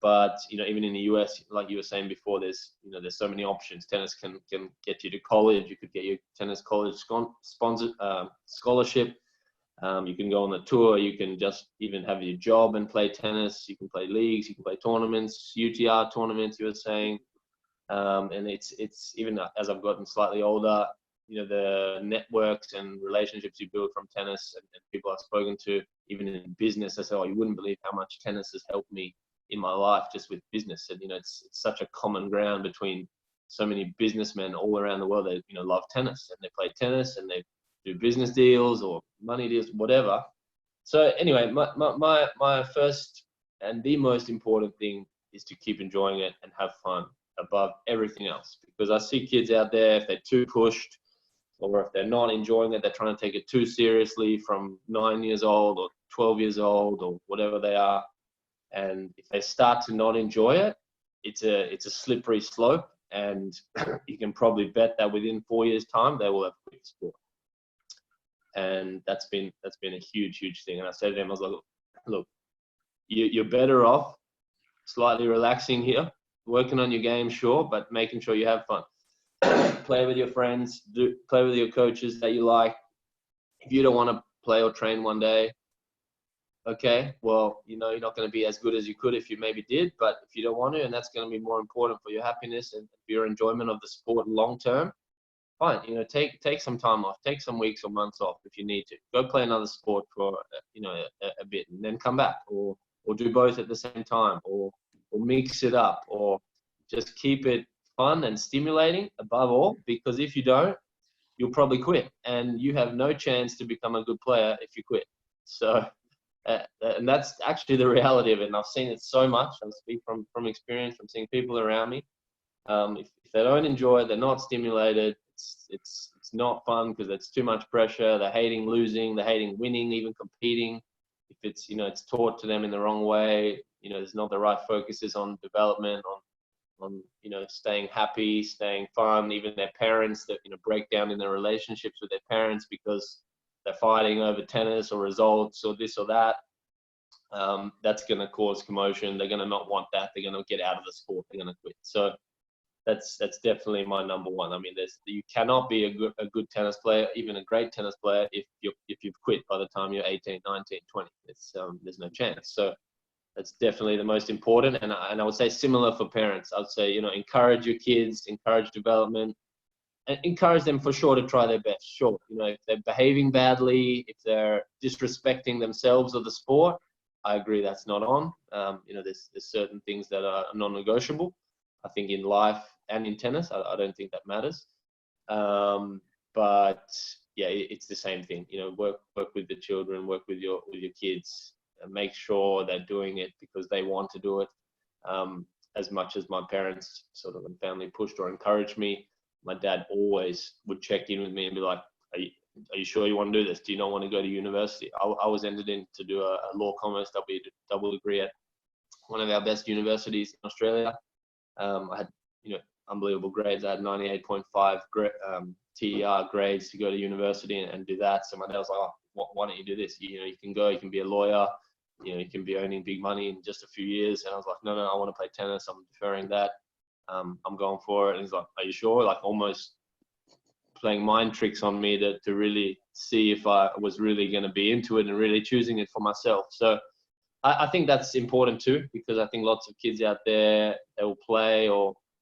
Speaker 3: But, even in the US, like you were saying before, there's so many options. Tennis can get you to college. You could get your tennis college sponsored scholarship. You can go on the tour. You can just even have your job and play tennis. You can play leagues. You can play tournaments, UTR tournaments, you were saying. And it's even as I've gotten slightly older, the networks and relationships you build from tennis and people I've spoken to, even in business, I say, oh, you wouldn't believe how much tennis has helped me in my life just with business. And, it's such a common ground between so many businessmen all around the world. They, love tennis and they play tennis and they do business deals or money deals, whatever. So anyway, my first and the most important thing is to keep enjoying it and have fun above everything else. Because I see kids out there, if they're too pushed or if they're not enjoying it, they're trying to take it too seriously from 9 years old or 12 years old or whatever they are. And if they start to not enjoy it, it's a slippery slope. And you can probably bet that within 4 years' time, they will have quit the sport. And that's been a huge thing. And I said to them, I was like, look, you're better off slightly relaxing here, working on your game, sure, but making sure you have fun. Play with your friends, play with your coaches that you like. If you don't want to play or train one day, okay, well, you're not going to be as good as you could if you maybe did, but if you don't want to, and that's going to be more important for your happiness and for your enjoyment of the sport long term, fine, take some time off, take some weeks or months off if you need to. Go play another sport for a bit and then come back, or do both at the same time, or mix it up, or just keep it fun and stimulating above all, because if you don't, you'll probably quit and you have no chance to become a good player if you quit. So and that's actually the reality of it, and I've seen it so much. I speak from experience, from seeing people around me. If they don't enjoy it, they're not stimulated, it's not fun because it's too much pressure. They're hating losing, they're hating winning, even competing. If it's it's taught to them in the wrong way, there's not the right focuses on development, on staying happy, staying fun. Even their parents that break down in their relationships with their parents because they're fighting over tennis or results or this or that. That's going to cause commotion. They're going to not want that. They're going to get out of the sport. They're going to quit. So that's definitely my number one. I mean, you cannot be a good tennis player, even a great tennis player, if you've quit by the time you're 18, 19, 20. There's no chance. So that's definitely the most important. And I would say similar for parents. I would say, encourage your kids, encourage development, and encourage them for sure to try their best. Sure, if they're behaving badly, if they're disrespecting themselves or the sport, I agree that's not on. There's certain things that are non-negotiable. I think in life and in tennis, I don't think that matters. But yeah, it's the same thing. Work with the children, work with your kids, and make sure they're doing it because they want to do it. As much as my parents sort of and family pushed or encouraged me, my dad always would check in with me and be like, are you sure you want to do this? Do you not want to go to university? I was entered in to do a law commerce double degree at one of our best universities in Australia. I had, unbelievable grades. I had 98.5 TER grades to go to university and do that. So my dad was like, oh, why don't you do this? You can go, you can be a lawyer, you can be earning big money in just a few years. And I was like, no, I want to play tennis. I'm deferring that. I'm going for it. And he's like, are you sure? Like almost playing mind tricks on me to really see if I was really going to be into it and really choosing it for myself. So I think that's important too, because I think lots of kids out there, they will play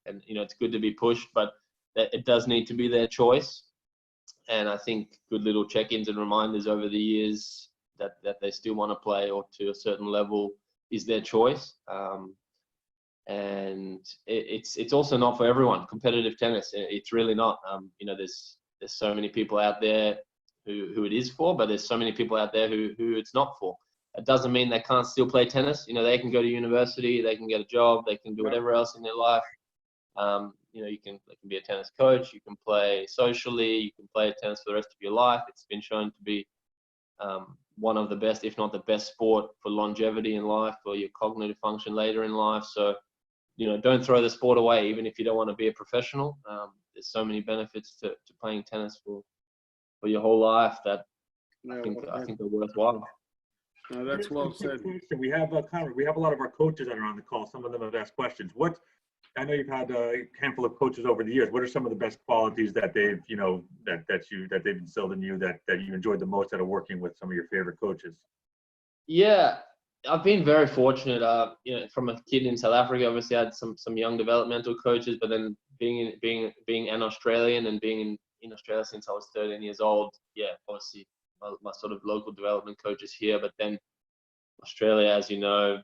Speaker 3: and it's good to be pushed, but it does need to be their choice. And I think good little check-ins and reminders over the years that they still want to play or to a certain level is their choice. And it's also not for everyone. Competitive tennis, it's really not. There's so many people out there who it is for, but there's so many people out there who it's not for. It doesn't mean they can't still play tennis. They can go to university, they can get a job, they can do whatever else in their life. They can be a tennis coach, you can play socially, you can play tennis for the rest of your life. It's been shown to be one of the best, if not the best sport for longevity in life, for your cognitive function later in life. So, don't throw the sport away, even if you don't want to be a professional. There's so many benefits to playing tennis for your whole life that I think are worthwhile.
Speaker 1: No, that's well said.
Speaker 2: We have a lot of our coaches that are on the call. Some of them have asked questions. I know you've had a handful of coaches over the years. What are some of the best qualities that they've that they've instilled in you that you enjoyed the most out of working with some of your favorite coaches?
Speaker 3: Yeah, I've been very fortunate. From a kid in South Africa, obviously I had some young developmental coaches, but then being an Australian and being in Australia since I was 13 years old. Yeah, obviously my sort of local development coaches here, but then Australia, as you know,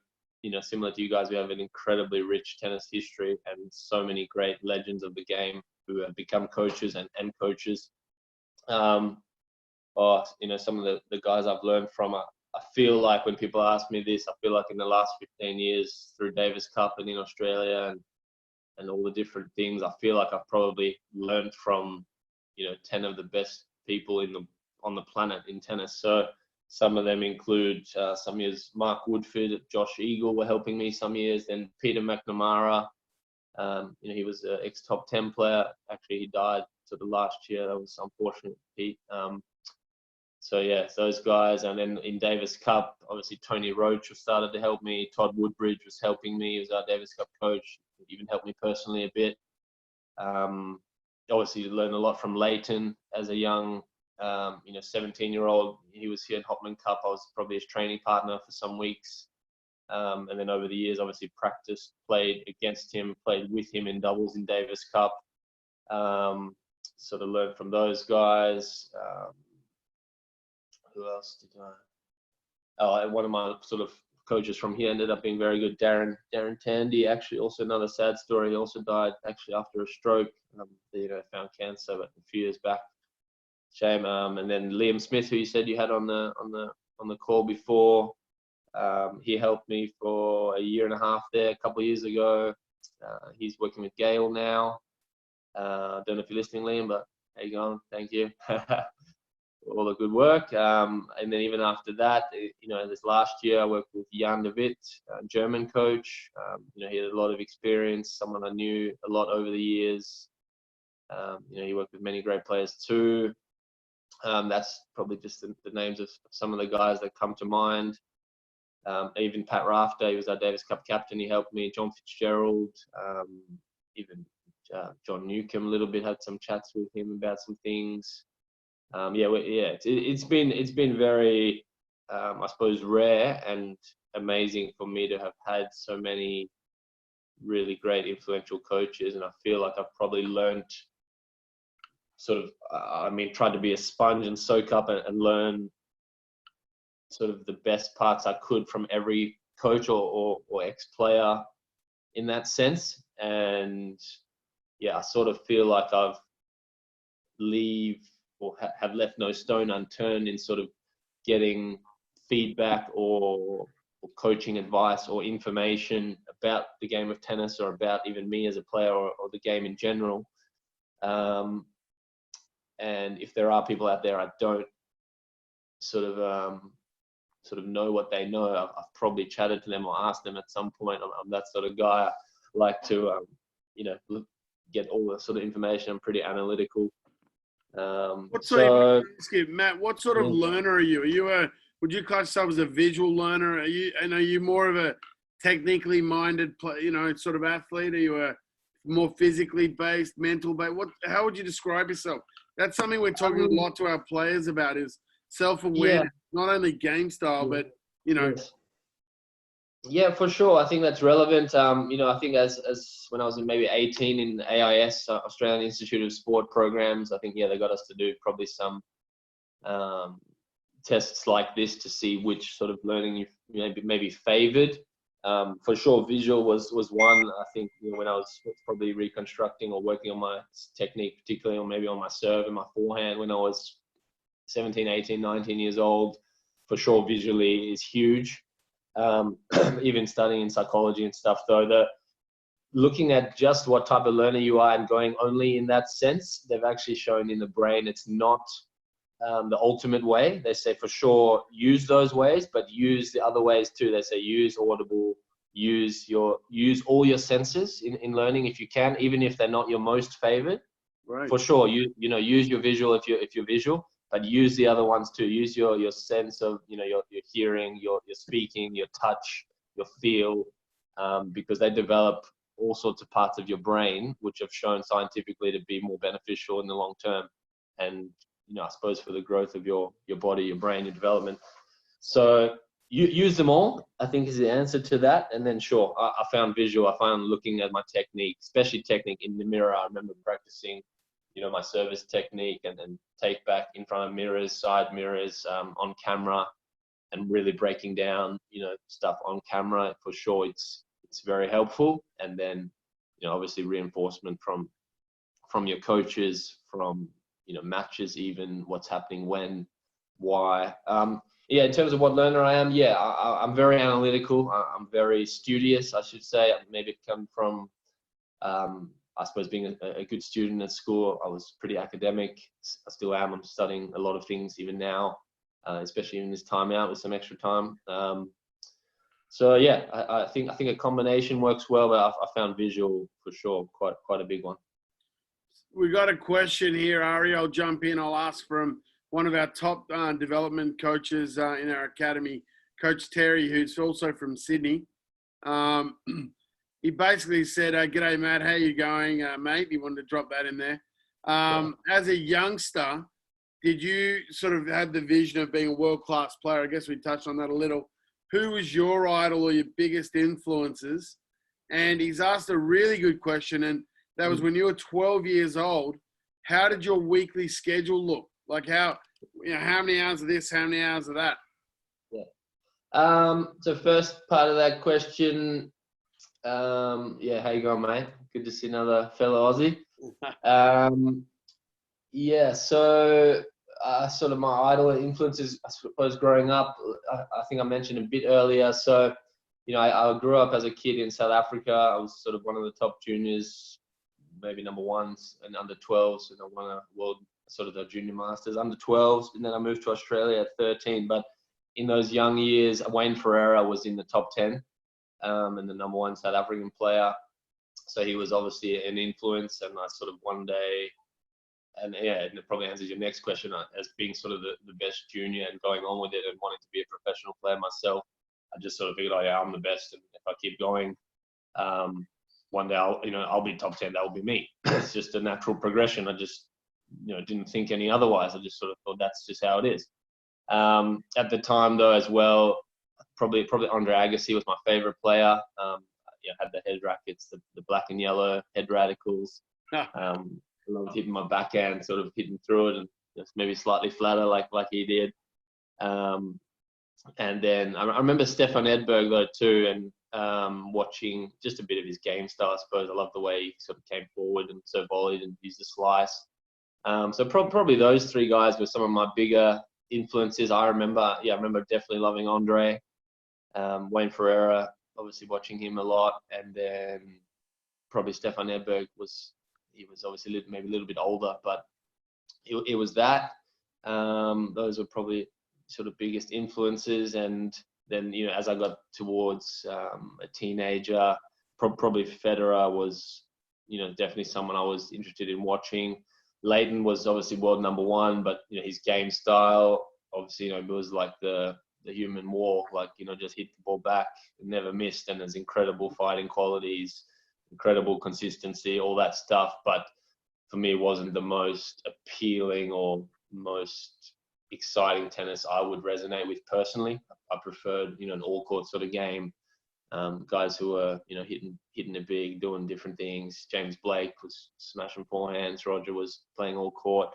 Speaker 3: similar to you guys, we have an incredibly rich tennis history and so many great legends of the game who have become coaches and coaches. Some of the guys I've learned from, I feel like when people ask me this, I feel like in the last 15 years through Davis Cup and in Australia and all the different things, I feel like I've probably learned from, 10 of the best people on the planet in tennis. So some of them include some years Mark Woodford, Josh Eagle were helping me some years. Then Peter McNamara, he was an ex-top 10 player. Actually, he died sort of last year. That was unfortunate, Pete. So yeah, those guys. And then in Davis Cup, obviously Tony Roach started to help me. Todd Woodbridge was helping me. He was our Davis Cup coach. He even helped me personally a bit. Obviously learned a lot from Leighton as a young 17-year-old. He was here in Hopman Cup. I was probably his training partner for some weeks. And then over the years, obviously practiced, played against him, played with him in doubles in Davis Cup. Sort of learned from those guys. Who else did I? One of my sort of coaches from here ended up being very good. Darren Tandy, actually, also another sad story. He also died actually after a stroke. Found cancer, but a few years back. Shame. And then Liam Smith, who you said you had on the call before, he helped me for a year and a half there a couple of years ago. He's working with Gail now. Don't know if you're listening, Liam, but how you going? Thank you. All the good work. And then even after that, this last year I worked with Jan de Witt, German coach. He had a lot of experience, someone I knew a lot over the years. He worked with many great players too. That's probably just the names of some of the guys that come to mind. Even Pat Rafter, he was our Davis Cup captain. He helped me. John Fitzgerald, even John Newcomb a little bit, had some chats with him about some things. It's been very, I suppose, rare and amazing for me to have had so many really great influential coaches, and I feel like I've probably learned tried to be a sponge and soak up and learn sort of the best parts I could from every coach or ex-player in that sense. And yeah, I sort of feel like I've have left no stone unturned in sort of getting feedback or coaching advice or information about the game of tennis or about even me as a player or the game in general. And if there are people out there I don't sort of know what they know, I've probably chatted to them or asked them at some point. I'm that sort of guy. I like to, get all the sort of information. I'm pretty analytical.
Speaker 1: Matt, what sort of learner are you? Would you class yourself as a visual learner? Are you more of a technically minded sort of athlete? Are you a more physically based, mental based? How would you describe yourself? That's something we're talking a lot to our players about, is self-awareness, not only game style, but
Speaker 3: Yes. Yeah, for sure. I think that's relevant. I think as when I was maybe 18 in AIS, Australian Institute of Sport programs, I think they got us to do probably some tests like this to see which sort of learning you maybe favored. For sure, visual was one. I think when I was probably reconstructing or working on my technique, particularly, or maybe on my serve and my forehand when I was 17, 18, 19 years old, for sure, visually is huge. Even studying in psychology and stuff, though, looking at just what type of learner you are and going only in that sense, they've actually shown in the brain it's not the ultimate way. They say for sure use those ways, but use the other ways too. They say use audible, use all your senses in learning if you can, even if they're not your most favored.
Speaker 1: Right.
Speaker 3: For sure, use your visual if you're visual, but use the other ones too. Use your sense of your hearing, your speaking, your touch, your feel, because they develop all sorts of parts of your brain which have shown scientifically to be more beneficial in the long term, and I suppose for the growth of your body, your brain, your development. So you use them all, I think, is the answer to that. And then sure, I found visual. I found looking at my technique, especially technique in the mirror. I remember practicing my service technique and take back in front of mirrors, side mirrors, on camera, and really breaking down, stuff on camera. For sure, it's very helpful. And then, obviously reinforcement from your coaches, from, matches, even what's happening when, why. In terms of what learner I am, I'm very analytical. I'm very studious, I should say. Maybe it come from, I suppose, being a good student at school. I was pretty academic. I still am. I'm studying a lot of things even now, especially in this time out with some extra time. I think a combination works well, but I found visual for sure quite a big one.
Speaker 1: We got a question here, Ari. I'll jump in. I'll ask from one of our top development coaches in our academy, Coach Terry, who's also from Sydney. He basically said, "G'day, Matt. How you going, mate?" He wanted to drop that in there. As a youngster, did you sort of have the vision of being a world-class player? I guess we touched on that a little. Who was your idol or your biggest influences? And he's asked a really good question, and that was when you were 12 years old. How did your weekly schedule look? Like how many hours of this, how many hours of that?
Speaker 3: So first part of that question, how you going, mate? Good to see another fellow Aussie. So sort of my idol influences, I suppose, growing up, I think I mentioned a bit earlier. So, I grew up as a kid in South Africa. I was sort of one of the top juniors, maybe number ones, and under 12s, and I won a world, sort of the junior masters, under 12s, and then I moved to Australia at 13. But in those young years, Wayne Ferreira was in the top 10, and the number one South African player. So he was obviously an influence, and I sort of one day, and it probably answers your next question, as being sort of the best junior and going on with it and wanting to be a professional player myself, I just sort of figured, I'm the best, and if I keep going, one day I'll be top 10. That will be me. It's just a natural progression. I just didn't think any otherwise. I just sort of thought that's just how it is. At the time though, as well, probably Andre Agassi was my favorite player. Had the head rackets, the black and yellow head radicals. I loved hitting my backhand, sort of hitting through it, and just maybe slightly flatter like he did. And then I remember Stefan Edberg though too, and watching just a bit of his game style. I suppose I love the way he sort of came forward and so volleyed and used the slice. So probably those three guys were some of my bigger influences. I remember definitely loving Andre, Wayne Ferreira, obviously watching him a lot, and then probably Stefan Edberg was obviously maybe a little bit older, but it was that. Those were probably sort of biggest influences. And then, as I got towards a teenager, probably Federer was, definitely someone I was interested in watching. Leighton was obviously world number one, but, his game style, obviously, it was like the human walk, like, just hit the ball back, never missed, and there's incredible fighting qualities, incredible consistency, all that stuff. But for me, it wasn't the most appealing or most exciting tennis I would resonate with personally. I preferred, an all-court sort of game. Guys who were, hitting it big, doing different things. James Blake was smashing forehands. Roger was playing all court.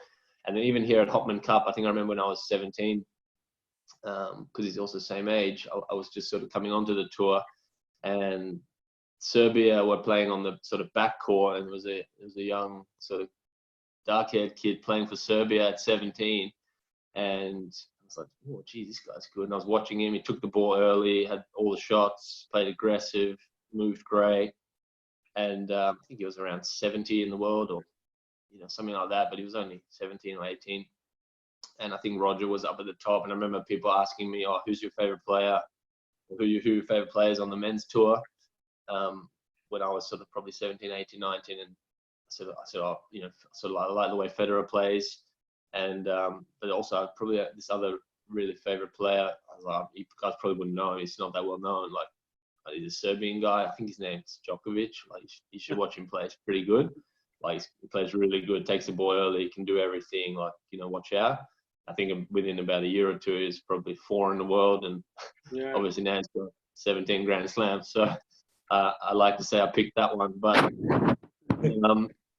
Speaker 3: And then even here at Hopman Cup, I think I remember when I was 17, because he's also the same age, I was just sort of coming onto the tour, and Serbia were playing on the sort of back court, and it was a young sort of dark-haired kid playing for Serbia at 17, and I was like, oh, geez, this guy's good. And I was watching him. He took the ball early, had all the shots, played aggressive, moved great, and I think he was around 70 in the world, or something like that. But he was only 17 or 18, and I think Roger was up at the top. And I remember people asking me, "Oh, who's your favorite player? Or who your favorite players on the men's tour?" When I was sort of probably 17, 18, 19, and I said, oh, I like the way Federer plays, and but also probably this other really favorite player. I was like, you guys probably wouldn't know him. He's not that well known. Like, he's a Serbian guy. I think his name's Djokovic. Like, you should watch him play. It's pretty good. Like, he plays really good. Takes the ball early. Can do everything. Like, watch out. I think within about a year or two, he's probably 4 in the world, and obviously now he's got 17 Grand Slams. So I like to say I picked that one, but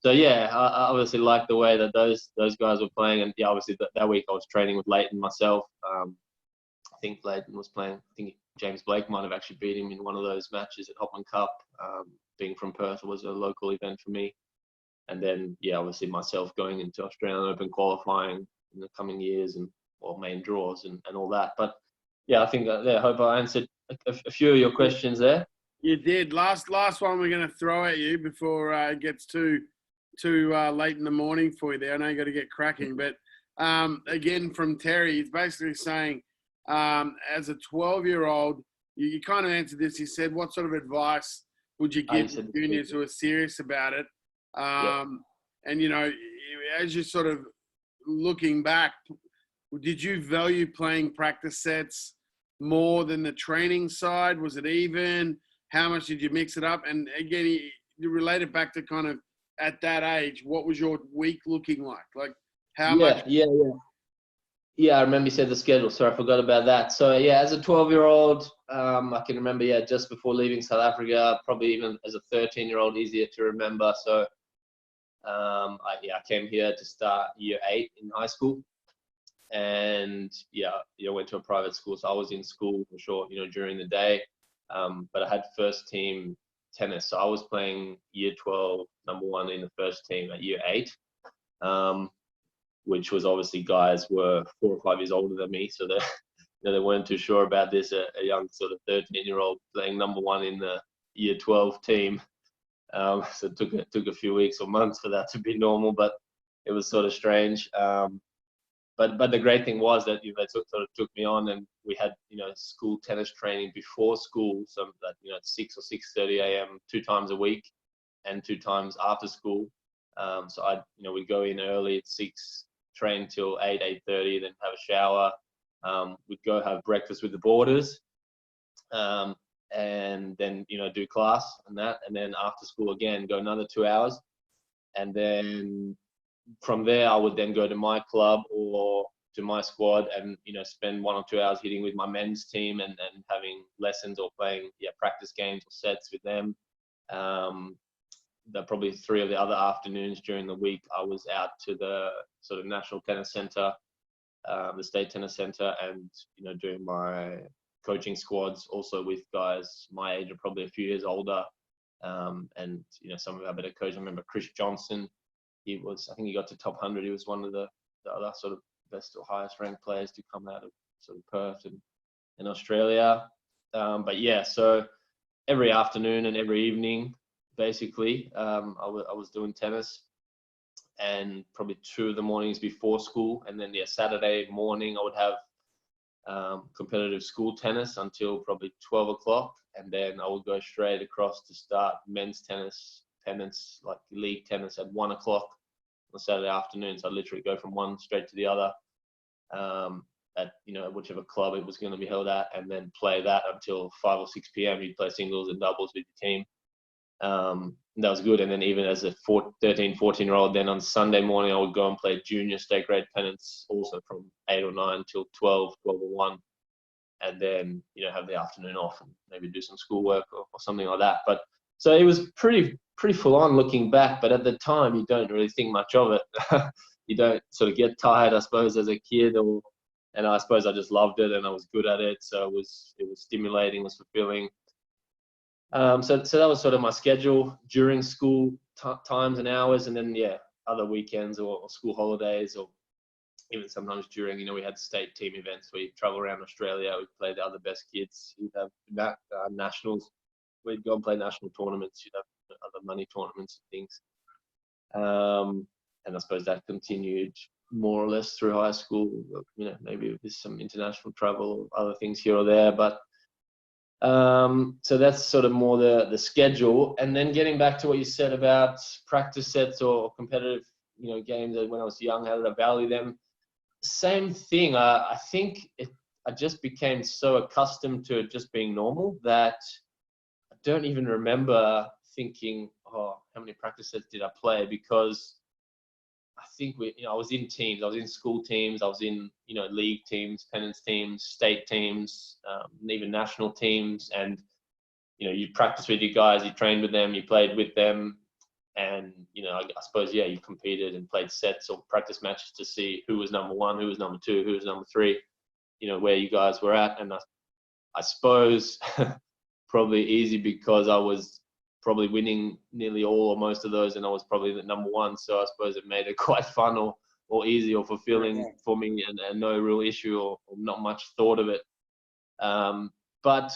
Speaker 3: So yeah, I obviously liked the way that those guys were playing, and yeah, obviously that week I was training with Leighton myself. I think Leighton was playing. I think James Blake might have actually beat him in one of those matches at Hopman Cup. Being from Perth was a local event for me, and then yeah, obviously myself going into Australian Open qualifying in the coming years and main draws and all that. But yeah, I think I hope I answered a few of your questions there.
Speaker 1: You did. Last one we're going to throw at you before it gets too late in the morning for you there. I know you got to get cracking, but again from Terry, he's basically saying, as a 12-year-old, you kind of answered this. He said, what sort of advice would you give to juniors who are serious about it? And, you know, as you're sort of looking back, did you value playing practice sets more than the training side? Was it even? How much did you mix it up? And again, you relate it back to kind of at that age, what was your week looking like? Like how much?
Speaker 3: Yeah, I remember you said the schedule. Sorry, I forgot about that. So yeah, as a 12-year-old, I can remember, just before leaving South Africa, probably even as a 13-year-old, easier to remember. So I came here to start year 8 in high school. And went to a private school. So I was in school for sure, during the day. But I had first team tennis. So I was playing year 12, number 1 in the first team at year 8, which was obviously guys were 4 or 5 years older than me. So they weren't too sure about this, a young sort of 13-year-old playing number 1 in the year 12 team. So it took a few weeks or months for that to be normal, but it was sort of strange. But the great thing was that they sort of took me on, and we had school tennis training before school, so that at 6 or 6:30 a.m. 2 times a week, and 2 times after school. So we'd go in early at 6, train till 8:30, then have a shower. We'd go have breakfast with the boarders, and then do class and that, and then after school again go another 2 hours, and then from there, I would then go to my club or to my squad and, spend 1 or 2 hours hitting with my men's team and having lessons or playing practice games or sets with them. Probably 3 of the other afternoons during the week, I was out to the sort of National Tennis Centre, the State Tennis Centre, and, doing my coaching squads also with guys my age or probably a few years older. And, some of our better coaches. I remember Chris Johnson. I think he got to top 100. He was one of the other sort of best or highest ranked players to come out of sort of Perth and in Australia. But yeah, so every afternoon and every evening, basically, I was doing tennis, and probably 2 of the mornings before school. And then Saturday morning, I would have competitive school tennis until probably 12 o'clock. And then I would go straight across to start men's tennis, like league tennis at 1 o'clock on Saturday afternoon. So I'd literally go from one straight to the other at whichever club it was going to be held at, and then play that until 5 or 6 p.m. You'd play singles and doubles with the team. That was good. And then even as a 13, 14-year-old, then on Sunday morning I would go and play junior state grade pennants also from 8 or 9 till 12 or 1, and then have the afternoon off and maybe do some schoolwork or something like that. But so it was pretty full on looking back, but at the time you don't really think much of it. You don't sort of get tired, I suppose, as a kid, and I suppose I just loved it and I was good at it. So it was stimulating, it was fulfilling. So that was sort of my schedule during school times and hours, and then other weekends or school holidays, or even sometimes during, we had state team events where you'd travel around Australia, we'd play the other best kids, you'd have nationals, we'd go and play national tournaments, you'd have other money tournaments and things. And I suppose that continued more or less through high school, maybe with some international travel or other things here or there. But so that's sort of more the schedule. And then getting back to what you said about practice sets or competitive, games, when I was young, how did I value them? Same thing. I think I just became so accustomed to it just being normal that I don't even remember thinking, how many practice sets did I play? Because I think I was in teams. I was in school teams. I was in, league teams, pennants teams, state teams, and even national teams. And, you practice with your guys, you trained with them, you played with them. And, I suppose, yeah, you competed and played sets or practice matches to see who was number one, who was number two, who was number three, where you guys were at. And I suppose probably easy because I was probably winning nearly all or most of those, and I was probably the number one. So I suppose it made it quite fun or easy or fulfilling for me, and no real issue or not much thought of it. But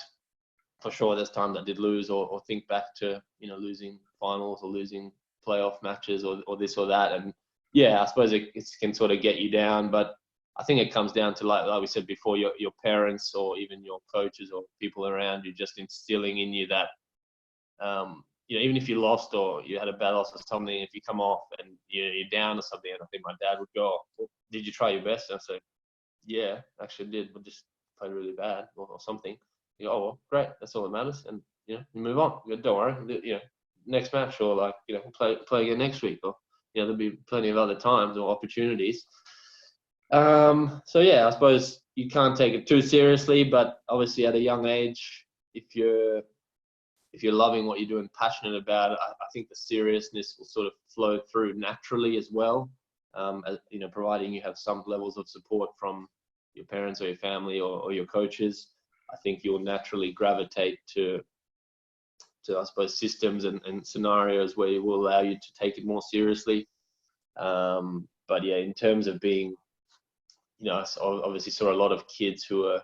Speaker 3: for sure, there's times I did lose or think back to, losing finals or losing playoff matches or this or that. And yeah, I suppose it can sort of get you down, but I think it comes down to, like we said before, your parents or even your coaches or people around you just instilling in you that, even if you lost or you had a bad loss or something, if you come off and you're down or something, and I think my dad would go, well, did you try your best? And I say, yeah, actually did, but just played really bad or something. You go, oh, well, great, that's all that matters. And, you move on. You go, don't worry, next match or play again next week, or, there'll be plenty of other times or opportunities. So yeah, I suppose you can't take it too seriously, but obviously at a young age, if you're loving what you're doing, passionate about it, I think the seriousness will sort of flow through naturally as well. As, providing you have some levels of support from your parents or your family or your coaches, I think you'll naturally gravitate to I suppose systems and scenarios where it will allow you to take it more seriously. But yeah, in terms of being, I obviously saw a lot of kids who are,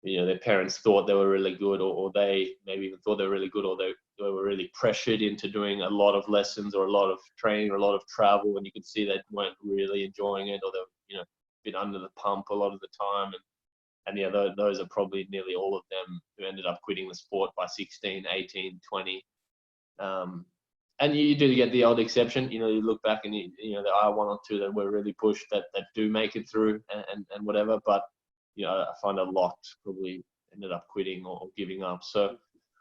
Speaker 3: their parents thought they were really good, or they maybe even thought they were really good, or they were really pressured into doing a lot of lessons or a lot of training or a lot of travel, and you could see they weren't really enjoying it, or they were, been under the pump a lot of the time. And yeah, those are probably nearly all of them who ended up quitting the sport by 16, 18, 20. And you do get the odd exception. You look back and there are one or two that were really pushed that do make it through and whatever. But I find a lot probably ended up quitting or giving up. So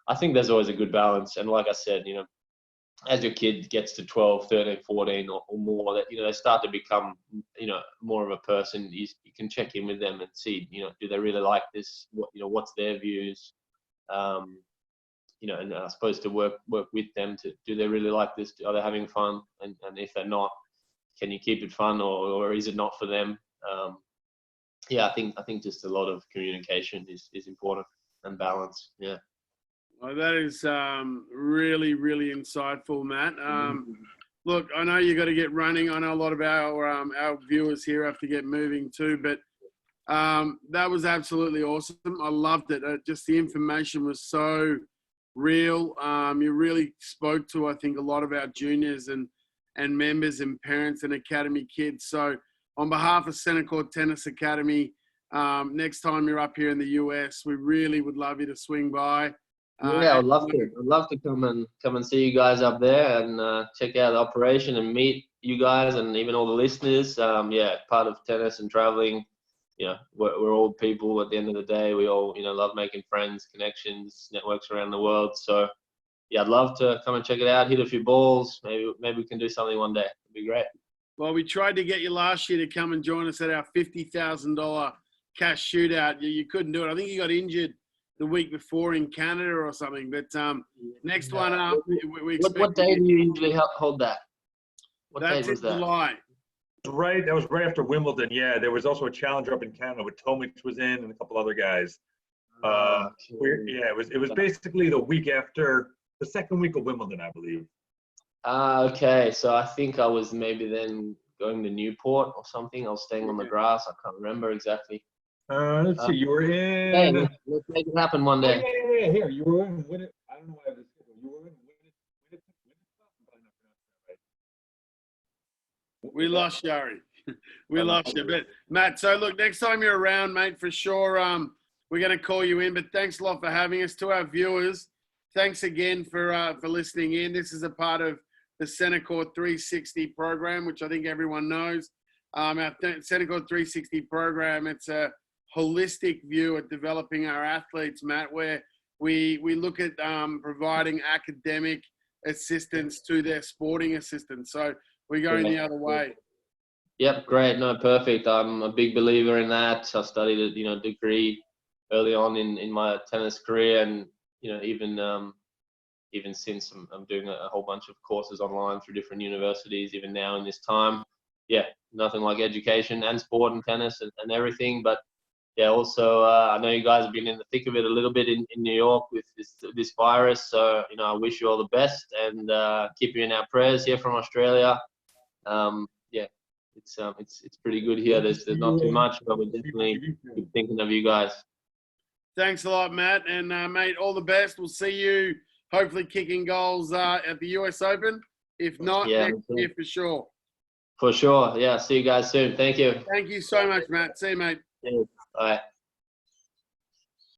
Speaker 3: I think there's always a good balance. And like I said, as your kid gets to 12, 13, 14 or more, that they start to become more of a person. You can check in with them and see do they really like this? What's their views? And I suppose to work with them to do they really like this? Are they having fun? And if they're not, can you keep it fun or is it not for them? Yeah, I think just a lot of communication is important and balance. Yeah.
Speaker 1: Well, that is really, really insightful, Matt. Look, I know you got to get running. I know a lot of our viewers here have to get moving too, but that was absolutely awesome. I loved it. Just the information was so real. You really spoke to, I think, a lot of our juniors and members and parents and academy kids. So on behalf of Centercourt Tennis Academy, next time you're up here in the US, we really would love you to swing by.
Speaker 3: Yeah, I'd love to. I'd love to come and see you guys up there and check out the operation and meet you guys and even all the listeners. Yeah, part of tennis and traveling. We're all people at the end of the day. We all love making friends, connections, networks around the world. So yeah, I'd love to come and check it out. Hit a few balls. Maybe we can do something one day. It'd be great.
Speaker 1: Well, we tried to get you last year to come and join us at our $50,000 cash shootout. You couldn't do it. I think you got injured the week before in Canada or something. But next one up, we expect.
Speaker 3: What day do you usually hold that? What
Speaker 1: That's
Speaker 3: day was that?
Speaker 1: July.
Speaker 2: Right, that was right after Wimbledon. Yeah, there was also a challenger up in Canada with Tomic was in and a couple other guys. It was basically the week after the second week of Wimbledon, I believe.
Speaker 3: Okay. So I think I was maybe then going to Newport or something. I was staying on the grass. I can't remember exactly.
Speaker 2: Let's see. You were in.
Speaker 3: Hey, let's make it happen one day.
Speaker 2: Yeah. Here, you were in. I don't know why I was. You were in.
Speaker 1: We lost Yari. We lost you. But Matt, so look, next time you're around, mate, for sure, we're going to call you in. But thanks a lot for having us. To our viewers, thanks again for listening in. This is a part of the Centercourt 360 program, which I think everyone knows. Our Centercourt 360 program, it's a holistic view at developing our athletes, Matt, where we look at providing academic assistance to their sporting assistance. So we're going the other way.
Speaker 3: Yep, great. No, perfect. I'm a big believer in that. I studied a degree early on in my tennis career, and even even since I'm doing a whole bunch of courses online through different universities, even now in this time. Yeah, nothing like education and sport and tennis and everything. But yeah, also I know you guys have been in the thick of it a little bit in New York with this virus. So I wish you all the best and keep you in our prayers here from Australia. Yeah, it's pretty good here. There's not too much, but we're definitely keep thinking of you guys.
Speaker 1: Thanks a lot, Matt. And mate, all the best. We'll see you hopefully kicking goals at the US Open. If not, next year for sure.
Speaker 3: For sure. Yeah. See you guys soon. Thank you.
Speaker 1: Thank you so much, Matt. See you, mate.
Speaker 3: Yeah. Bye.